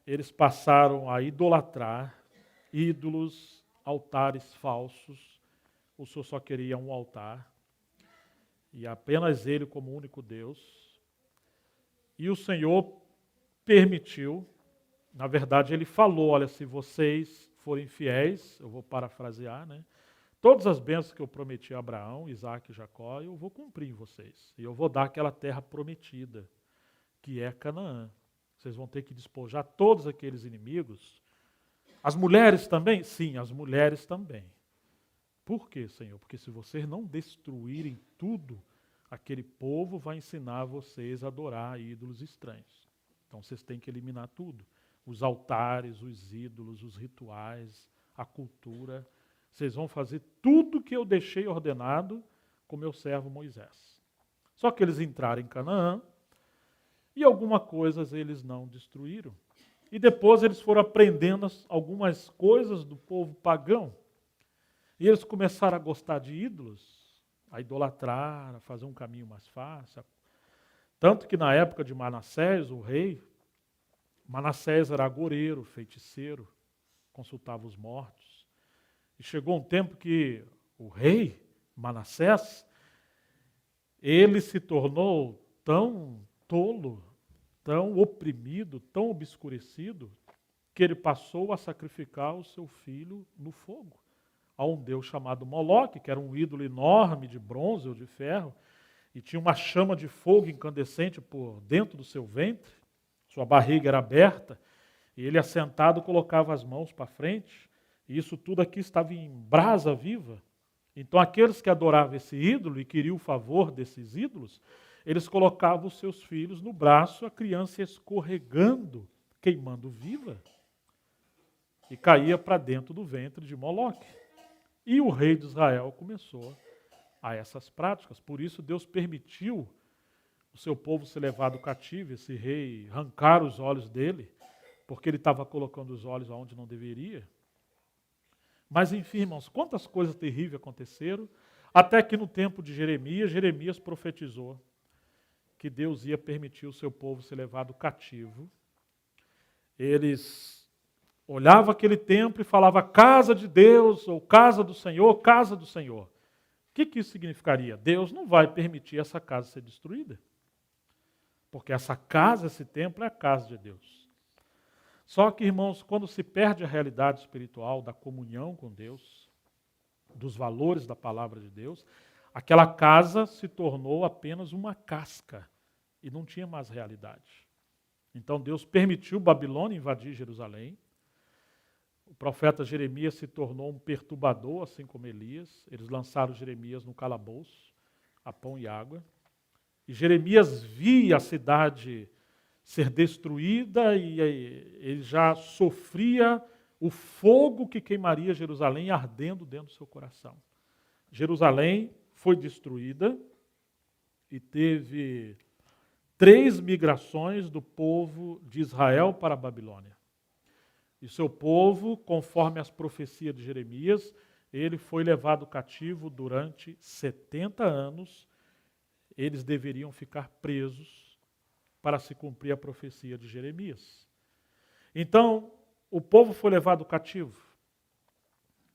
Eles passaram a idolatrar ídolos, altares falsos. O Senhor só queria um altar, e apenas ele como único Deus. E o Senhor permitiu, na verdade ele falou, olha, se vocês forem fiéis, eu vou parafrasear, né? Todas as bênçãos que eu prometi a Abraão, Isaac e Jacó, eu vou cumprir em vocês. E eu vou dar aquela terra prometida, que é Canaã. Vocês vão ter que despojar todos aqueles inimigos. As mulheres também? Sim, as mulheres também. Por quê, Senhor? Porque se vocês não destruírem tudo, aquele povo vai ensinar vocês a adorar ídolos estranhos. Então vocês têm que eliminar tudo. Os altares, os ídolos, os rituais, a cultura. Vocês vão fazer tudo que eu deixei ordenado com meu servo Moisés. Só que eles entraram em Canaã e algumas coisas eles não destruíram. E depois eles foram aprendendo algumas coisas do povo pagão. E eles começaram a gostar de ídolos, a idolatrar, a fazer um caminho mais fácil. Tanto que na época de Manassés, o rei, Manassés era agoreiro, feiticeiro, consultava os mortos. E chegou um tempo que o rei, Manassés, ele se tornou tão tolo, tão oprimido, tão obscurecido, que ele passou a sacrificar o seu filho no fogo, a um deus chamado Moloque, que era um ídolo enorme de bronze ou de ferro, e tinha uma chama de fogo incandescente por dentro do seu ventre, sua barriga era aberta, e ele assentado colocava as mãos para frente, e isso tudo aqui estava em brasa viva. Então aqueles que adoravam esse ídolo e queriam o favor desses ídolos, eles colocavam os seus filhos no braço, a criança escorregando, queimando viva, e caía para dentro do ventre de Moloque. E o rei de Israel começou a essas práticas. Por isso Deus permitiu o seu povo ser levado cativo, esse rei arrancar os olhos dele, porque ele estava colocando os olhos aonde não deveria. Mas enfim, irmãos, quantas coisas terríveis aconteceram, até que no tempo de Jeremias, Jeremias profetizou que Deus ia permitir o seu povo ser levado cativo. Eles olhavam aquele templo e falavam casa de Deus, ou casa do Senhor, casa do Senhor. O que isso significaria? Deus não vai permitir essa casa ser destruída. Porque essa casa, esse templo, é a casa de Deus. Só que, irmãos, quando se perde a realidade espiritual da comunhão com Deus, dos valores da palavra de Deus, aquela casa se tornou apenas uma casca e não tinha mais realidade. Então Deus permitiu Babilônia invadir Jerusalém. O profeta Jeremias se tornou um perturbador, assim como Elias. Eles lançaram Jeremias no calabouço. a pão e água. E Jeremias via a cidade ser destruída e ele já sofria o fogo que queimaria Jerusalém ardendo dentro do seu coração. Jerusalém foi destruída e teve 3 migrações do povo de Israel para a Babilônia. E seu povo, conforme as profecias de Jeremias, ele foi levado cativo durante 70 anos. Eles deveriam ficar presos para se cumprir a profecia de Jeremias. Então, o povo foi levado cativo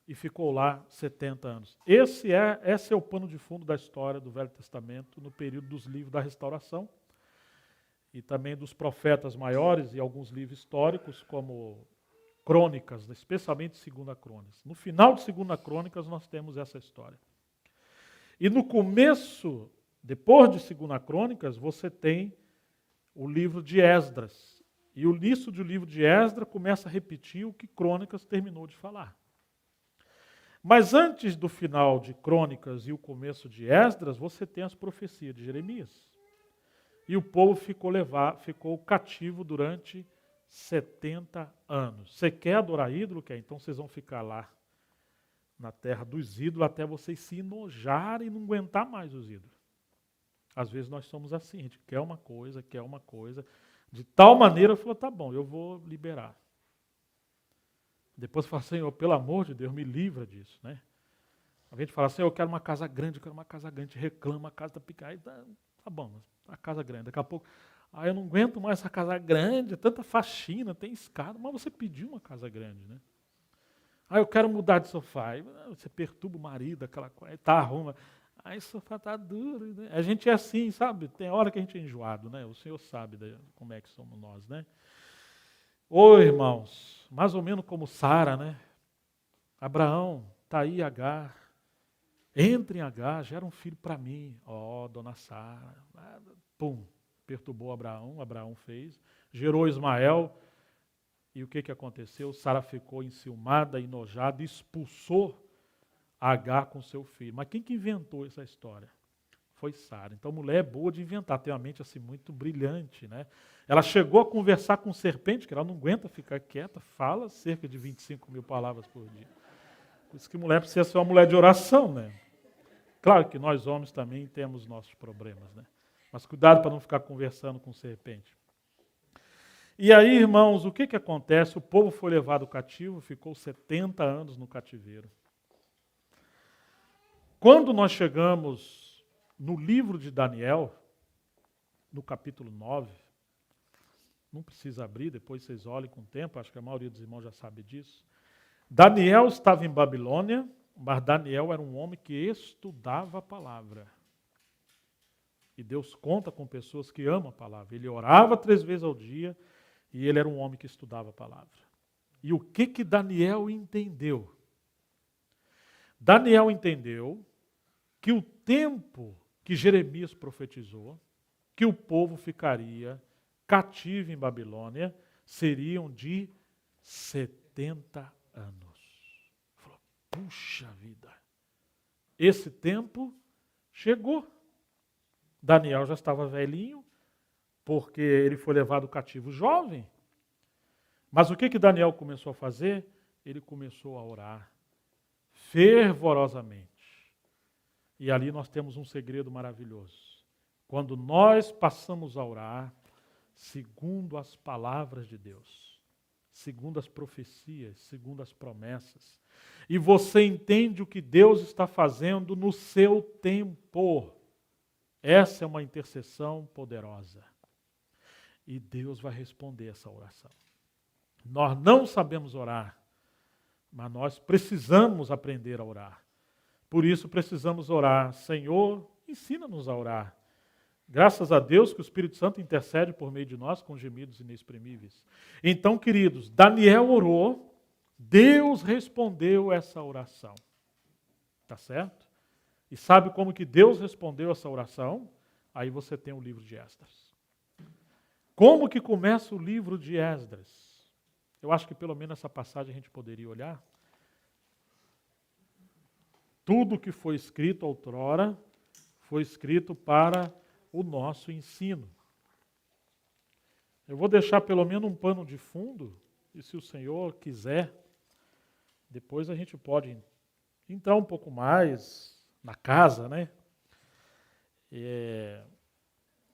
e ficou lá 70 anos. Esse é o pano de fundo da história do Velho Testamento no período dos livros da restauração e também dos profetas maiores e alguns livros históricos, como Crônicas, especialmente 2 Crônicas. No final de 2 Crônicas nós temos essa história. E no começo, depois de 2 Crônicas, você tem o livro de Esdras. E o início do livro de Esdras começa a repetir o que Crônicas terminou de falar. Mas antes do final de Crônicas e o começo de Esdras, você tem as profecias de Jeremias. E o povo ficou cativo durante 70 anos. Você quer adorar ídolo? Quer? Então vocês vão ficar lá na terra dos ídolos até vocês se enojarem e não aguentar mais os ídolos. Às vezes nós somos assim, a gente quer uma coisa, de tal maneira, falou, tá bom, eu vou liberar. Depois fala, Senhor, pelo amor de Deus, me livra disso, né? A gente fala, Senhor, eu quero uma casa grande, a gente reclama, a casa está pequena, tá bom, a casa grande, daqui a pouco, eu não aguento mais essa casa grande, tanta faxina, tem escada, mas você pediu uma casa grande, né? Eu quero mudar de sofá, aí você perturba o marido, aquela coisa, arruma, o sofá está duro, né? A gente é assim, sabe? Tem hora que a gente é enjoado, né? O Senhor sabe como é que somos nós, né? Irmãos, mais ou menos como Sara, né? Abraão, está aí Agar, entra em Agar, gera um filho para mim. Dona Sara, pum, perturbou Abraão fez, gerou Ismael, e o que aconteceu? Sara ficou enciumada, enojada, expulsou Agar com seu filho. Mas quem que inventou essa história? Foi Sara. Então, mulher é boa de inventar, tem uma mente assim muito brilhante, né? Ela chegou a conversar com serpente, que ela não aguenta ficar quieta, fala cerca de 25.000 palavras por dia. Por isso que mulher precisa ser uma mulher de oração, né? Claro que nós homens também temos nossos problemas, né? Mas cuidado para não ficar conversando com serpente. E aí, irmãos, o que acontece? O povo foi levado cativo, ficou 70 anos no cativeiro. Quando nós chegamos no livro de Daniel, no capítulo 9, não precisa abrir, depois vocês olhem com o tempo, acho que a maioria dos irmãos já sabe disso. Daniel estava em Babilônia, mas Daniel era um homem que estudava a palavra. E Deus conta com pessoas que amam a palavra. Ele orava 3 vezes ao dia e ele era um homem que estudava a palavra. E o que Daniel entendeu? Daniel entendeu que o tempo que Jeremias profetizou, que o povo ficaria cativo em Babilônia, seriam de 70 anos. Falou, puxa vida, esse tempo chegou. Daniel já estava velhinho, porque ele foi levado cativo jovem. Mas o que Daniel começou a fazer? Ele começou a orar fervorosamente. E ali nós temos um segredo maravilhoso. Quando nós passamos a orar, segundo as palavras de Deus, segundo as profecias, segundo as promessas, e você entende o que Deus está fazendo no seu tempo, essa é uma intercessão poderosa. E Deus vai responder essa oração. Nós não sabemos orar, mas nós precisamos aprender a orar. Por isso precisamos orar. Senhor, ensina-nos a orar. Graças a Deus que o Espírito Santo intercede por meio de nós com gemidos inexprimíveis. Então, queridos, Daniel orou, Deus respondeu essa oração. Tá certo? E sabe como que Deus respondeu essa oração? Aí você tem o livro de Esdras. Como que começa o livro de Esdras? Eu acho que pelo menos essa passagem a gente poderia olhar. Tudo que foi escrito outrora foi escrito para o nosso ensino. Eu vou deixar pelo menos um pano de fundo, e se o Senhor quiser, depois a gente pode entrar um pouco mais na casa, né?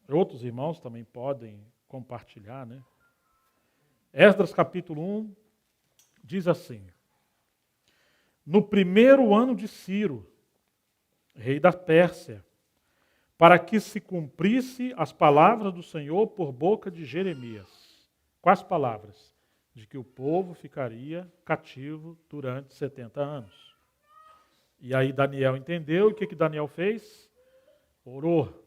Outros irmãos também podem compartilhar, né? Esdras capítulo 1 diz assim: no primeiro ano de Ciro, rei da Pérsia, para que se cumprisse as palavras do Senhor por boca de Jeremias. Quais palavras? De que o povo ficaria cativo durante 70 anos. E aí Daniel entendeu, e o que Daniel fez? Orou.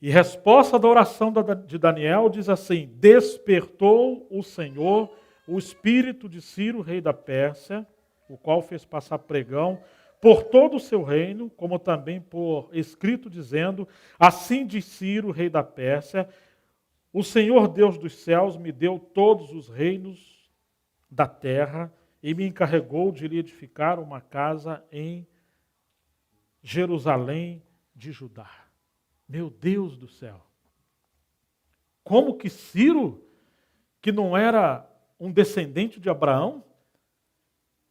E resposta da oração de Daniel diz assim: despertou o Senhor o espírito de Ciro, rei da Pérsia, o qual fez passar pregão por todo o seu reino, como também por escrito dizendo: assim diz Ciro, rei da Pérsia, o Senhor Deus dos céus me deu todos os reinos da terra e me encarregou de lhe edificar uma casa em Jerusalém de Judá. Meu Deus do céu! Como que Ciro, que não era um descendente de Abraão,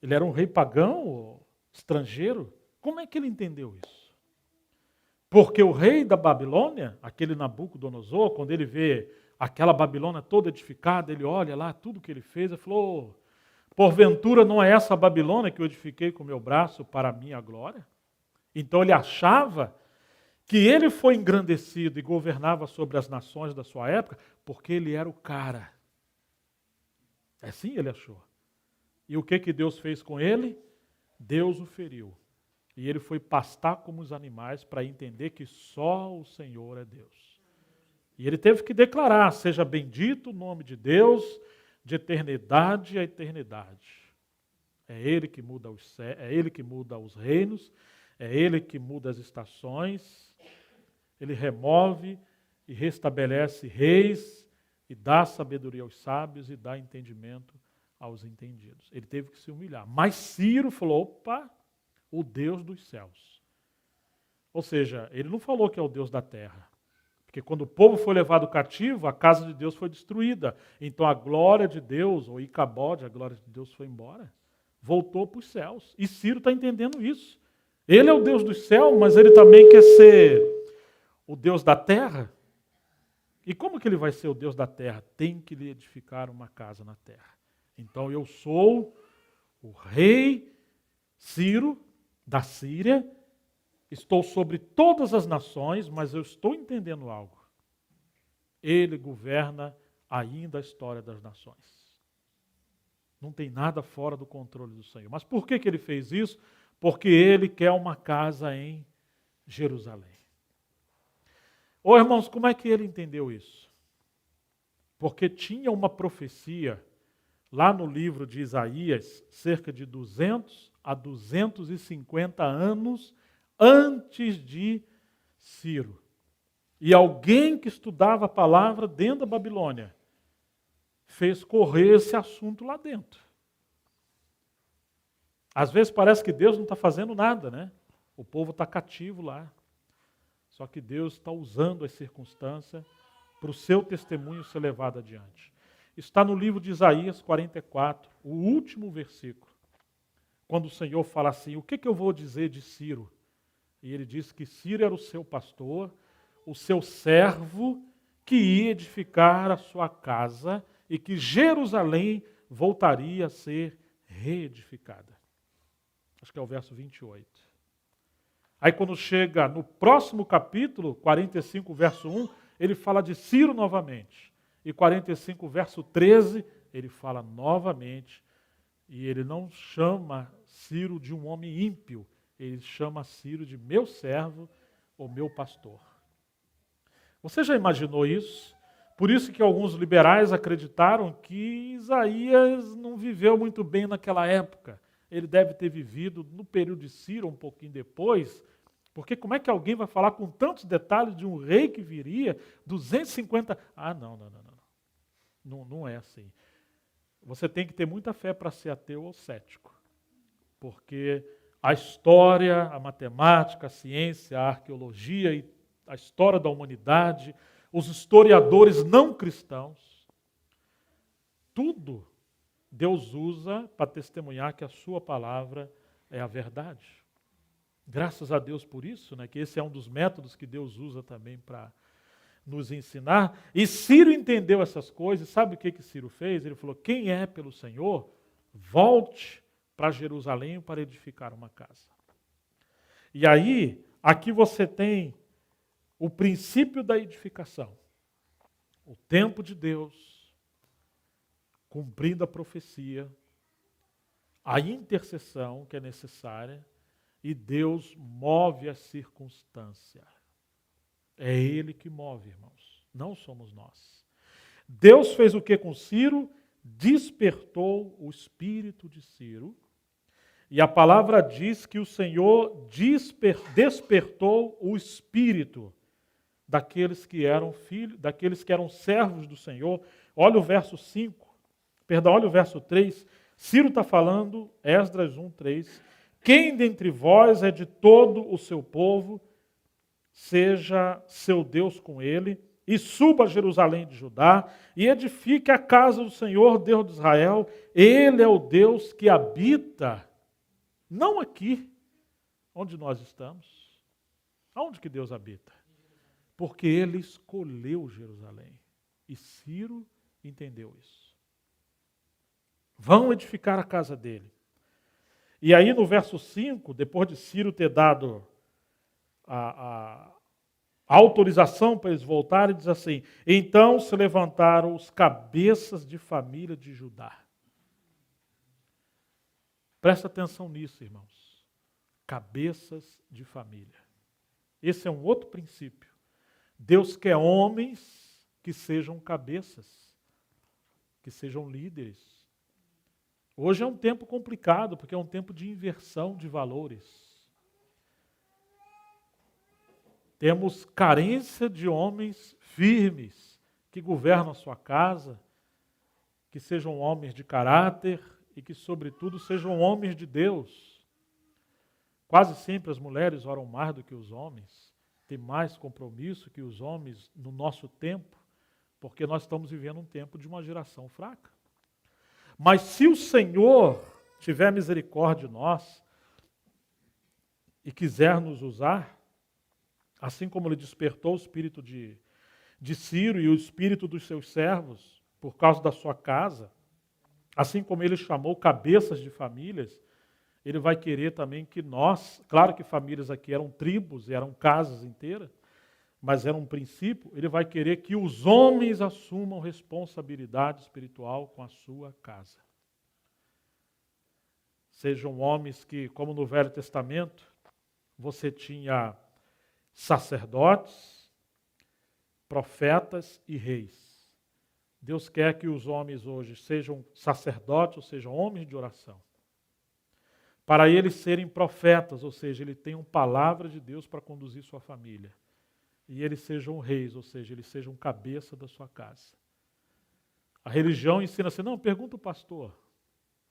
ele era um rei pagão, estrangeiro, como é que ele entendeu isso? Porque o rei da Babilônia, aquele Nabucodonosor, quando ele vê aquela Babilônia toda edificada, ele olha lá tudo que ele fez e falou: porventura não é essa a Babilônia que eu edifiquei com o meu braço para a minha glória? Então ele achava que ele foi engrandecido e governava sobre as nações da sua época porque ele era o cara. Assim ele achou. E o que Deus fez com ele? Deus o feriu. E ele foi pastar como os animais para entender que só o Senhor é Deus. E ele teve que declarar: seja bendito o nome de Deus, de eternidade a eternidade. É Ele que muda os céus, é Ele que muda os reinos, é Ele que muda as estações. Ele remove e restabelece reis e dá sabedoria aos sábios e dá entendimento aos entendidos. Ele teve que se humilhar. Mas Ciro falou: opa, o Deus dos céus. Ou seja, ele não falou que é o Deus da terra. Porque quando o povo foi levado cativo, a casa de Deus foi destruída. Então a glória de Deus, ou Icabode, a glória de Deus foi embora. Voltou para os céus. E Ciro está entendendo isso. Ele é o Deus dos céus, mas ele também quer ser o Deus da terra. E como que ele vai ser o Deus da terra? Tem que lhe edificar uma casa na terra. Então eu sou o rei Ciro, da Síria, estou sobre todas as nações, mas eu estou entendendo algo. Ele governa ainda a história das nações. Não tem nada fora do controle do Senhor. Mas por que ele fez isso? Porque ele quer uma casa em Jerusalém. Ô irmãos, como é que ele entendeu isso? Porque tinha uma profecia lá no livro de Isaías, cerca de 200 a 250 anos antes de Ciro. E alguém que estudava a palavra dentro da Babilônia fez correr esse assunto lá dentro. Às vezes parece que Deus não está fazendo nada, né? O povo está cativo lá. Só que Deus está usando as circunstâncias para o seu testemunho ser levado adiante. Está no livro de Isaías 44, o último versículo. Quando o Senhor fala assim: o que eu vou dizer de Ciro? E ele diz que Ciro era o seu pastor, o seu servo, que ia edificar a sua casa e que Jerusalém voltaria a ser reedificada. Acho que é o verso 28. Aí quando chega no próximo capítulo, 45, verso 1, ele fala de Ciro novamente. E 45, verso 13, ele fala novamente. E ele não chama Ciro de um homem ímpio, ele chama Ciro de meu servo ou meu pastor. Você já imaginou isso? Por isso que alguns liberais acreditaram que Isaías não viveu muito bem naquela época. Ele deve ter vivido no período de Ciro, um pouquinho depois, porque como é que alguém vai falar com tantos detalhes de um rei que viria 250... Não é assim. Você tem que ter muita fé para ser ateu ou cético. Porque a história, a matemática, a ciência, a arqueologia e a história da humanidade, os historiadores não cristãos, tudo Deus usa para testemunhar que a sua palavra é a verdade. Graças a Deus por isso, né, que esse é um dos métodos que Deus usa também para nos ensinar. E Ciro entendeu essas coisas. Sabe o que Ciro fez? Ele falou, quem é pelo Senhor, volte para Jerusalém para edificar uma casa. E aí, aqui você tem o princípio da edificação. O tempo de Deus, cumprindo a profecia, a intercessão que é necessária, e Deus move a circunstância. É Ele que move, irmãos, não somos nós. Deus fez o que com Ciro? Despertou o espírito de Ciro, e a palavra diz que o Senhor despertou o espírito daqueles que eram filhos, daqueles que eram servos do Senhor. Olha o verso 5, olha o verso 3. Ciro está falando, Esdras 1, 3. Quem dentre vós é de todo o seu povo, seja seu Deus com ele, e suba a Jerusalém de Judá, e edifique a casa do Senhor, Deus de Israel. Ele é o Deus que habita, não aqui, onde nós estamos. Aonde que Deus habita? Porque Ele escolheu Jerusalém. E Ciro entendeu isso. Vão edificar a casa dele. E aí no verso 5, depois de Ciro ter dado a autorização para eles voltarem, diz assim, então se levantaram os cabeças de família de Judá. Presta atenção nisso, irmãos. Cabeças de família. Esse é um outro princípio. Deus quer homens que sejam cabeças, que sejam líderes. Hoje é um tempo complicado, porque é um tempo de inversão de valores. Temos carência de homens firmes, que governam a sua casa, que sejam homens de caráter e que, sobretudo, sejam homens de Deus. Quase sempre as mulheres oram mais do que os homens, têm mais compromisso que os homens no nosso tempo, porque nós estamos vivendo um tempo de uma geração fraca. Mas se o Senhor tiver misericórdia de nós e quiser nos usar, assim como Ele despertou o espírito de Ciro e o espírito dos seus servos por causa da sua casa, assim como Ele chamou cabeças de famílias, Ele vai querer também que nós, claro que famílias aqui eram tribos, eram casas inteiras, mas era um princípio, Ele vai querer que os homens assumam responsabilidade espiritual com a sua casa. Sejam homens que, como no Velho Testamento, você tinha sacerdotes, profetas e reis. Deus quer que os homens hoje sejam sacerdotes, ou sejam homens de oração. Para eles serem profetas, ou seja, eles tenham palavra de Deus para conduzir sua família. E eles sejam reis, ou seja, eles sejam cabeça da sua casa. A religião ensina assim, não, pergunta o pastor.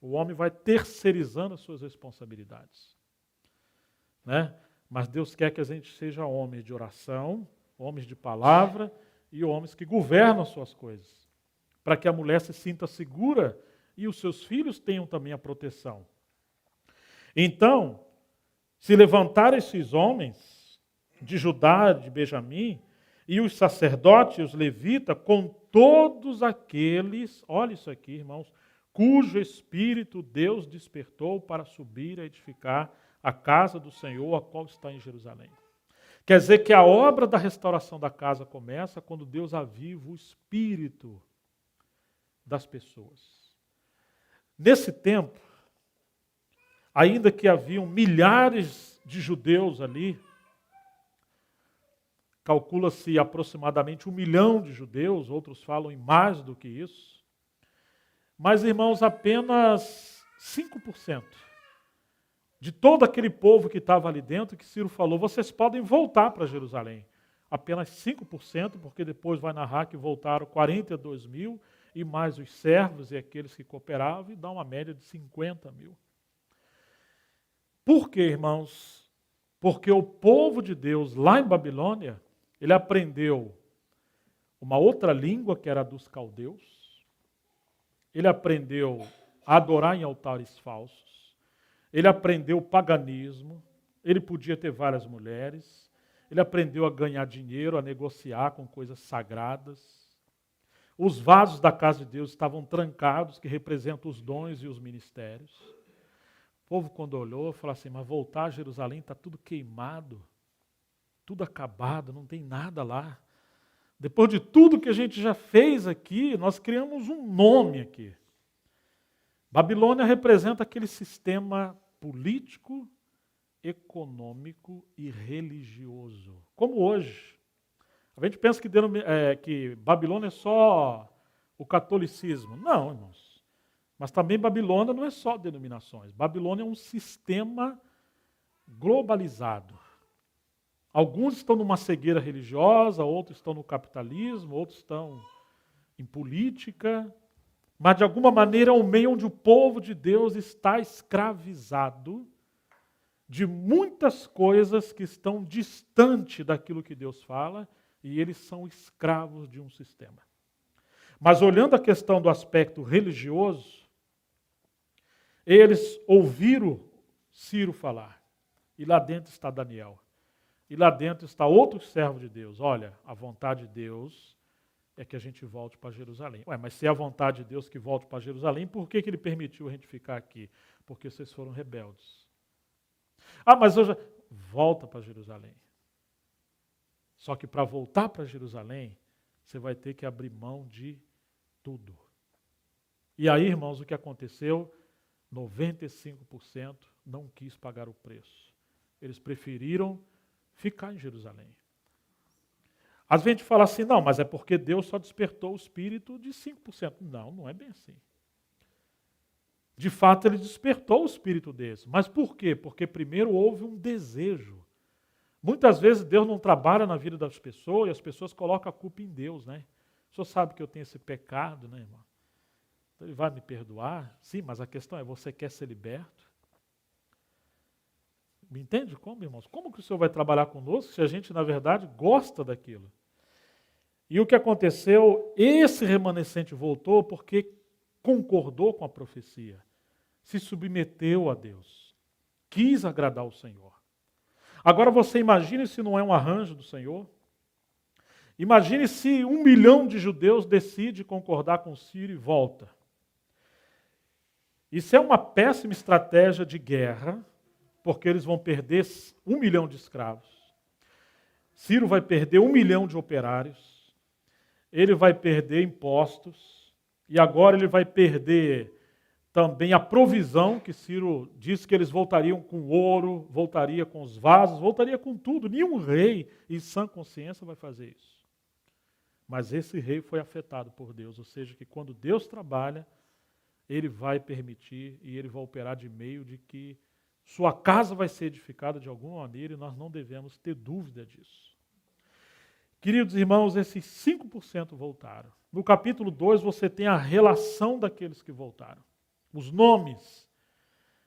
O homem vai terceirizando as suas responsabilidades. Né? Mas Deus quer que a gente seja homens de oração, homens de palavra e homens que governam as suas coisas. Para que a mulher se sinta segura e os seus filhos tenham também a proteção. Então, se levantar esses homens de Judá, de Benjamim, e os sacerdotes, os levitas, com todos aqueles, olha isso aqui, irmãos, cujo espírito Deus despertou para subir a edificar a casa do Senhor, a qual está em Jerusalém. Quer dizer que a obra da restauração da casa começa quando Deus aviva o espírito das pessoas. Nesse tempo, ainda que haviam milhares de judeus ali, calcula-se aproximadamente 1 milhão de judeus, outros falam em mais do que isso. Mas, irmãos, apenas 5% de todo aquele povo que estava ali dentro, que Ciro falou, vocês podem voltar para Jerusalém. Apenas 5%, porque depois vai narrar que voltaram 42 mil, e mais os servos e aqueles que cooperavam, e dá uma média de 50 mil. Por quê, irmãos? Porque o povo de Deus, lá em Babilônia, ele aprendeu uma outra língua, que era a dos caldeus. Ele aprendeu a adorar em altares falsos. Ele aprendeu o paganismo. Ele podia ter várias mulheres. Ele aprendeu a ganhar dinheiro, a negociar com coisas sagradas. Os vasos da casa de Deus estavam trancados, que representam os dons e os ministérios. O povo, quando olhou, falou assim, mas voltar a Jerusalém está tudo queimado, tudo acabado, não tem nada lá. Depois de tudo que a gente já fez aqui, nós criamos um nome aqui. Babilônia representa aquele sistema político, econômico e religioso, como hoje. A gente pensa que Babilônia é só o catolicismo. Não, irmãos. Mas também Babilônia não é só denominações. Babilônia é um sistema globalizado. Alguns estão numa cegueira religiosa, outros estão no capitalismo, outros estão em política. Mas, de alguma maneira, é um meio onde o povo de Deus está escravizado de muitas coisas que estão distante daquilo que Deus fala, e eles são escravos de um sistema. Mas olhando a questão do aspecto religioso, eles ouviram Ciro falar, e lá dentro está Daniel, e lá dentro está outro servo de Deus. Olha, a vontade de Deus é que a gente volte para Jerusalém. Ué, mas se é a vontade de Deus que volte para Jerusalém, por que ele permitiu a gente ficar aqui? Porque vocês foram rebeldes. Ah, mas eu já... Volta para Jerusalém. Só que para voltar para Jerusalém, você vai ter que abrir mão de tudo. E aí, irmãos, o que aconteceu? 95% não quis pagar o preço. Eles preferiram ficar em Jerusalém. Às vezes a gente fala assim, não, mas é porque Deus só despertou o espírito de 5%. Não, não é bem assim. De fato, ele despertou o espírito deles. Mas por quê? Porque primeiro houve um desejo. Muitas vezes Deus não trabalha na vida das pessoas e as pessoas colocam a culpa em Deus, né? O senhor sabe que eu tenho esse pecado, né, irmão? Então ele vai me perdoar? Sim, mas a questão é, você quer ser liberto? Me entende como, irmãos? Como que o senhor vai trabalhar conosco se a gente, na verdade, gosta daquilo? E o que aconteceu? Esse remanescente voltou porque concordou com a profecia, se submeteu a Deus, quis agradar o Senhor. Agora você imagine se não é um arranjo do Senhor. Imagine se 1 milhão de judeus decide concordar com Ciro e volta. Isso é uma péssima estratégia de guerra, porque eles vão perder 1 milhão de escravos. Ciro vai perder 1 milhão de operários. Ele vai perder impostos. E agora ele vai perder também a provisão, que Ciro disse que eles voltariam com ouro, voltaria com os vasos, voltaria com tudo. Nenhum rei em sã consciência vai fazer isso. Mas esse rei foi afetado por Deus, ou seja, que quando Deus trabalha, ele vai permitir e ele vai operar de meio de que sua casa vai ser edificada de alguma maneira e nós não devemos ter dúvida disso. Queridos irmãos, esses 5% voltaram. No capítulo 2 você tem a relação daqueles que voltaram. Os nomes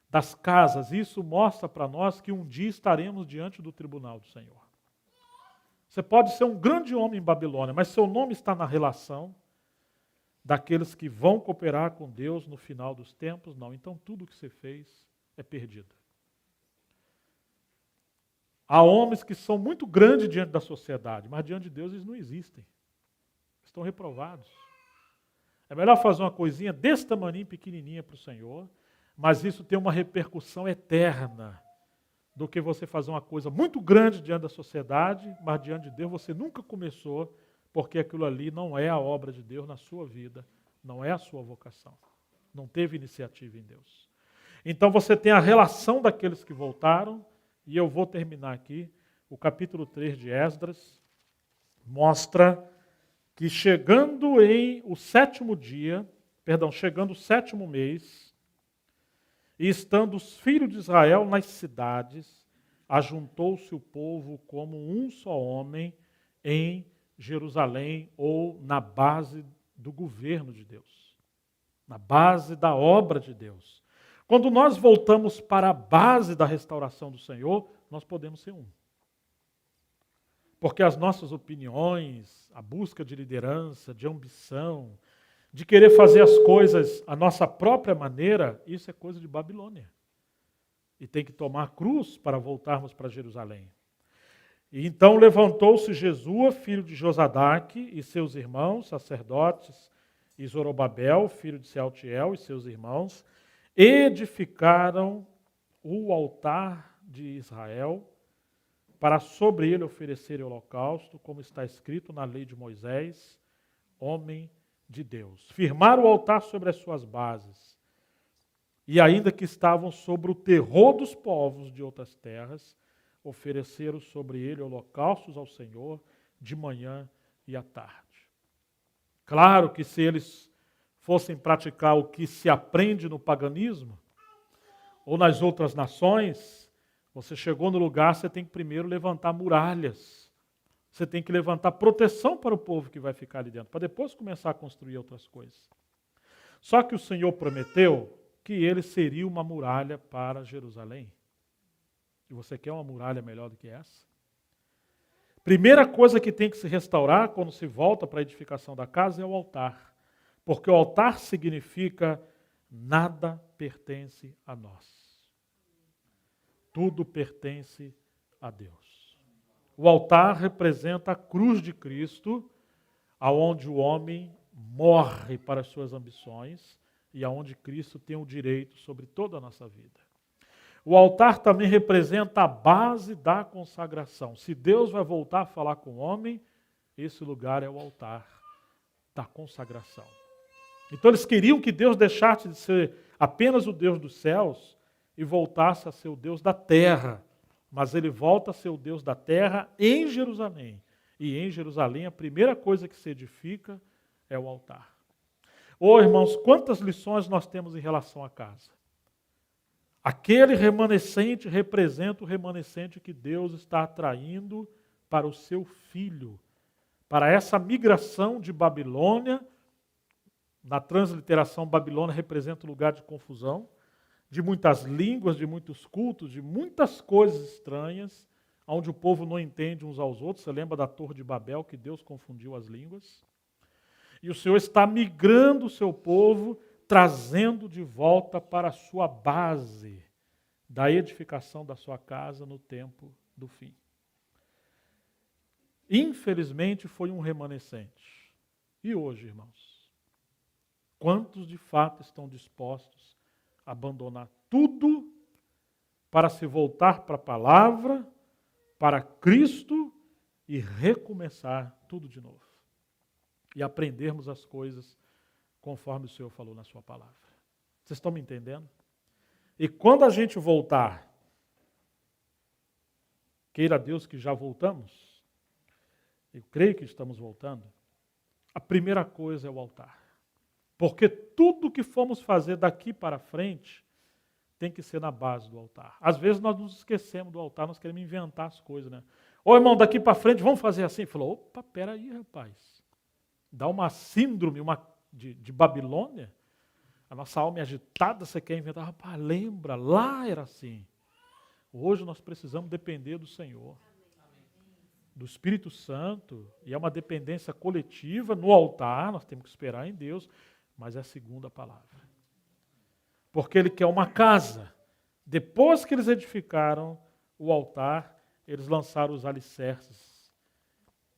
das casas, isso mostra para nós que um dia estaremos diante do tribunal do Senhor. Você pode ser um grande homem em Babilônia, mas seu nome está na relação daqueles que vão cooperar com Deus no final dos tempos? Não. Então tudo que você fez é perdido. Há homens que são muito grandes diante da sociedade, mas diante de Deus eles não existem. Estão reprovados. É melhor fazer uma coisinha desse tamaninho, pequenininha para o Senhor, mas isso tem uma repercussão eterna, do que você fazer uma coisa muito grande diante da sociedade, mas diante de Deus você nunca começou, porque aquilo ali não é a obra de Deus na sua vida, não é a sua vocação. Não teve iniciativa em Deus. Então você tem a relação daqueles que voltaram, e eu vou terminar aqui. O capítulo 3 de Esdras mostra que chegando o sétimo mês, e estando os filhos de Israel nas cidades, ajuntou-se o povo como um só homem em Jerusalém, ou na base do governo de Deus, na base da obra de Deus. Quando nós voltamos para a base da restauração do Senhor, nós podemos ser um. Porque as nossas opiniões, a busca de liderança, de ambição, de querer fazer as coisas à nossa própria maneira, isso é coisa de Babilônia. E tem que tomar cruz para voltarmos para Jerusalém. E então levantou-se Jesua, filho de Josadaque, e seus irmãos, sacerdotes, e Zorobabel, filho de Sealtiel, e seus irmãos, edificaram o altar de Israel, para sobre ele oferecerem holocausto, como está escrito na lei de Moisés, homem de Deus. Firmaram o altar sobre as suas bases, e ainda que estavam sobre o terror dos povos de outras terras, ofereceram sobre ele holocaustos ao Senhor de manhã e à tarde. Claro que se eles fossem praticar o que se aprende no paganismo, ou nas outras nações, você chegou no lugar, você tem que primeiro levantar muralhas. Você tem que levantar proteção para o povo que vai ficar ali dentro, para depois começar a construir outras coisas. Só que o Senhor prometeu que ele seria uma muralha para Jerusalém. E você quer uma muralha melhor do que essa? Primeira coisa que tem que se restaurar quando se volta para a edificação da casa é o altar. Porque o altar significa nada pertence a nós. Tudo pertence a Deus. O altar representa a cruz de Cristo, aonde o homem morre para as suas ambições e aonde Cristo tem o direito sobre toda a nossa vida. O altar também representa a base da consagração. Se Deus vai voltar a falar com o homem, esse lugar é o altar da consagração. Então eles queriam que Deus deixasse de ser apenas o Deus dos céus e voltasse a ser o Deus da terra. Mas ele volta a ser o Deus da terra em Jerusalém. E em Jerusalém a primeira coisa que se edifica é o altar. Ô irmãos, quantas lições nós temos em relação à casa? Aquele remanescente representa o remanescente que Deus está atraindo para o seu filho, para essa migração de Babilônia. Na transliteração, Babilônia representa um lugar de confusão, de muitas línguas, de muitos cultos, de muitas coisas estranhas, onde o povo não entende uns aos outros. Você lembra da Torre de Babel, que Deus confundiu as línguas? E o Senhor está migrando o seu povo, trazendo de volta para a sua base da edificação da sua casa no tempo do fim. Infelizmente foi um remanescente. E hoje, irmãos? Quantos de fato estão dispostos a abandonar tudo para se voltar para a palavra, para Cristo e recomeçar tudo de novo? E aprendermos as coisas conforme o Senhor falou na sua palavra. Vocês estão me entendendo? E quando a gente voltar, queira Deus que já voltamos, eu creio que estamos voltando, a primeira coisa é o altar. Porque tudo que formos fazer daqui para frente tem que ser na base do altar. Às vezes nós nos esquecemos do altar, nós queremos inventar as coisas, né? Ô irmão, daqui para frente vamos fazer assim. Falou, opa, peraí, rapaz. Dá uma síndrome de Babilônia. A nossa alma é agitada, você quer inventar. Rapaz, lembra, lá era assim. Hoje nós precisamos depender do Senhor, do Espírito Santo, e é uma dependência coletiva no altar, nós temos que esperar em Deus, mas é a segunda palavra. Porque Ele quer uma casa. Depois que eles edificaram o altar, eles lançaram os alicerces.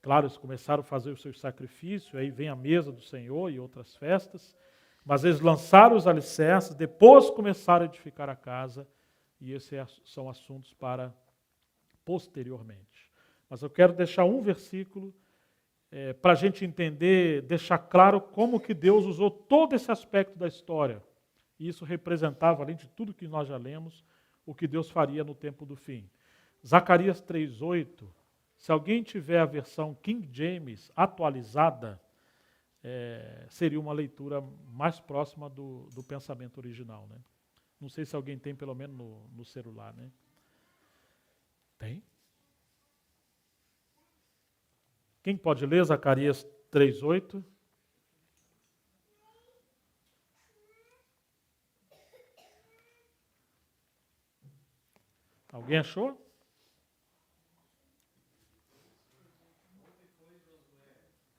Claro, eles começaram a fazer os seus sacrifícios, aí vem a mesa do Senhor e outras festas, mas eles lançaram os alicerces, depois começaram a edificar a casa, e esses são assuntos para posteriormente. Mas eu quero deixar um versículo para a gente entender, deixar claro como que Deus usou todo esse aspecto da história. E isso representava, além de tudo que nós já lemos, o que Deus faria no tempo do fim. Zacarias 3:8, se alguém tiver a versão King James atualizada, seria uma leitura mais próxima do pensamento original, né? Não sei se alguém tem, pelo menos no celular, né? Tem? Quem pode ler Zacarias 3:8? Alguém achou?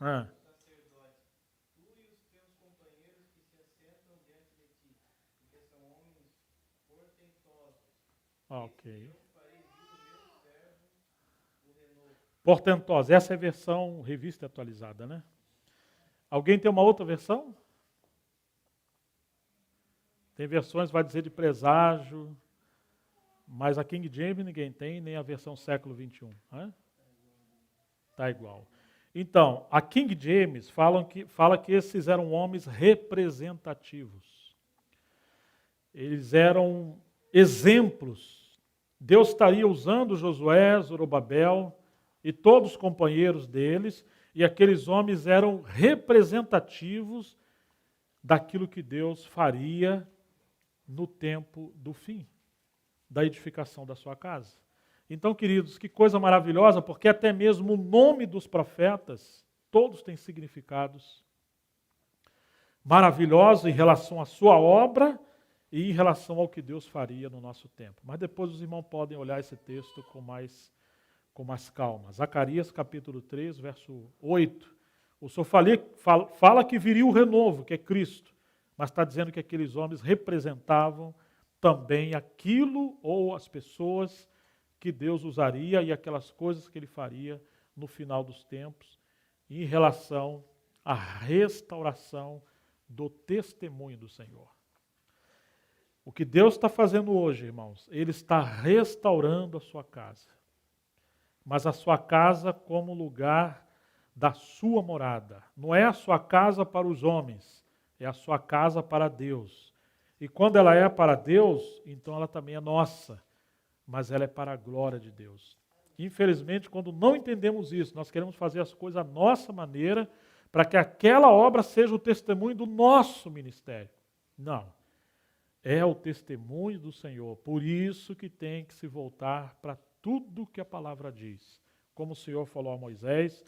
Ah. Ok. Portentosa. Essa é a versão revista atualizada, né? Alguém tem uma outra versão? Tem versões, vai dizer de presságio, mas a King James ninguém tem, nem a versão século XXI. Está igual. Então, a King James fala que esses eram homens representativos. Eles eram exemplos. Deus estaria usando Josué, Zorobabel e todos os companheiros deles, e aqueles homens eram representativos daquilo que Deus faria no tempo do fim, da edificação da sua casa. Então, queridos, que coisa maravilhosa, porque até mesmo o nome dos profetas, todos têm significados maravilhosos em relação à sua obra e em relação ao que Deus faria no nosso tempo. Mas depois os irmãos podem olhar esse texto com mais calma. Zacarias capítulo 3, verso 8. O Senhor fala que viria o renovo, que é Cristo, mas está dizendo que aqueles homens representavam também aquilo ou as pessoas que Deus usaria e aquelas coisas que Ele faria no final dos tempos em relação à restauração do testemunho do Senhor. O que Deus está fazendo hoje, irmãos, Ele está restaurando a sua casa. Mas a sua casa como lugar da sua morada. Não é a sua casa para os homens, é a sua casa para Deus. E quando ela é para Deus, então ela também é nossa, mas ela é para a glória de Deus. Infelizmente, quando não entendemos isso, nós queremos fazer as coisas à nossa maneira, para que aquela obra seja o testemunho do nosso ministério. Não. É o testemunho do Senhor. Por isso que tem que se voltar para tudo que a palavra diz. Como o Senhor falou a Moisés,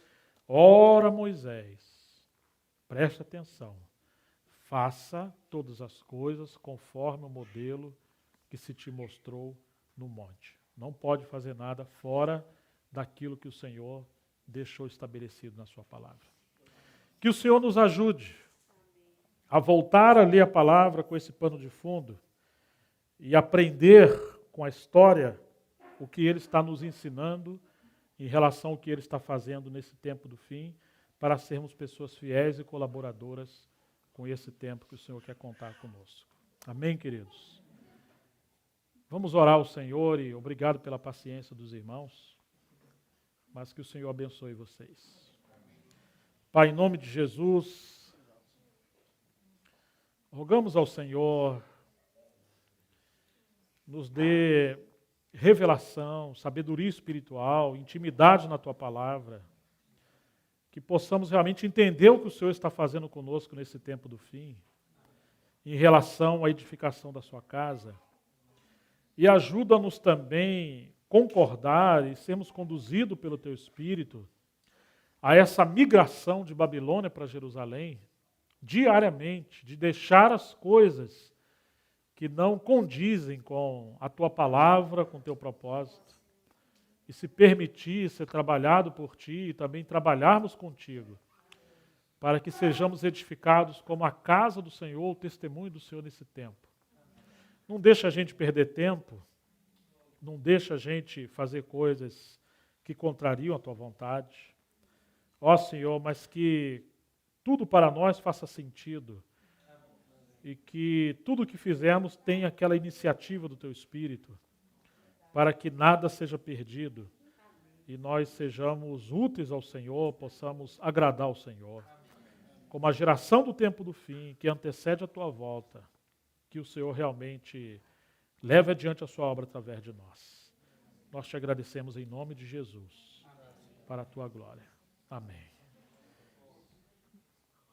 ora Moisés, preste atenção, faça todas as coisas conforme o modelo que se te mostrou no monte. Não pode fazer nada fora daquilo que o Senhor deixou estabelecido na sua palavra. Que o Senhor nos ajude a voltar a ler a palavra com esse pano de fundo e aprender com a história o que Ele está nos ensinando em relação ao que Ele está fazendo nesse tempo do fim, para sermos pessoas fiéis e colaboradoras com esse tempo que o Senhor quer contar conosco. Amém, queridos? Vamos orar ao Senhor e obrigado pela paciência dos irmãos, mas que o Senhor abençoe vocês. Pai, em nome de Jesus, rogamos ao Senhor, nos dê revelação, sabedoria espiritual, intimidade na Tua palavra, que possamos realmente entender o que o Senhor está fazendo conosco nesse tempo do fim, em relação à edificação da Sua casa, e ajuda-nos também concordar e sermos conduzidos pelo Teu Espírito a essa migração de Babilônia para Jerusalém, diariamente, de deixar as coisas que não condizem com a Tua palavra, com o Teu propósito, e se permitir ser trabalhado por Ti e também trabalharmos contigo, para que sejamos edificados como a casa do Senhor, o testemunho do Senhor nesse tempo. Não deixa a gente perder tempo, não deixa a gente fazer coisas que contrariam a Tua vontade. Ó Senhor, mas que tudo para nós faça sentido e que tudo que fizermos tenha aquela iniciativa do Teu Espírito, para que nada seja perdido e nós sejamos úteis ao Senhor, possamos agradar ao Senhor. Como a geração do tempo do fim, que antecede a Tua volta, que o Senhor realmente leve adiante a Sua obra através de nós. Nós Te agradecemos em nome de Jesus, para a Tua glória. Amém.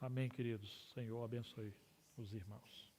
Amém, queridos. Senhor, abençoe os irmãos.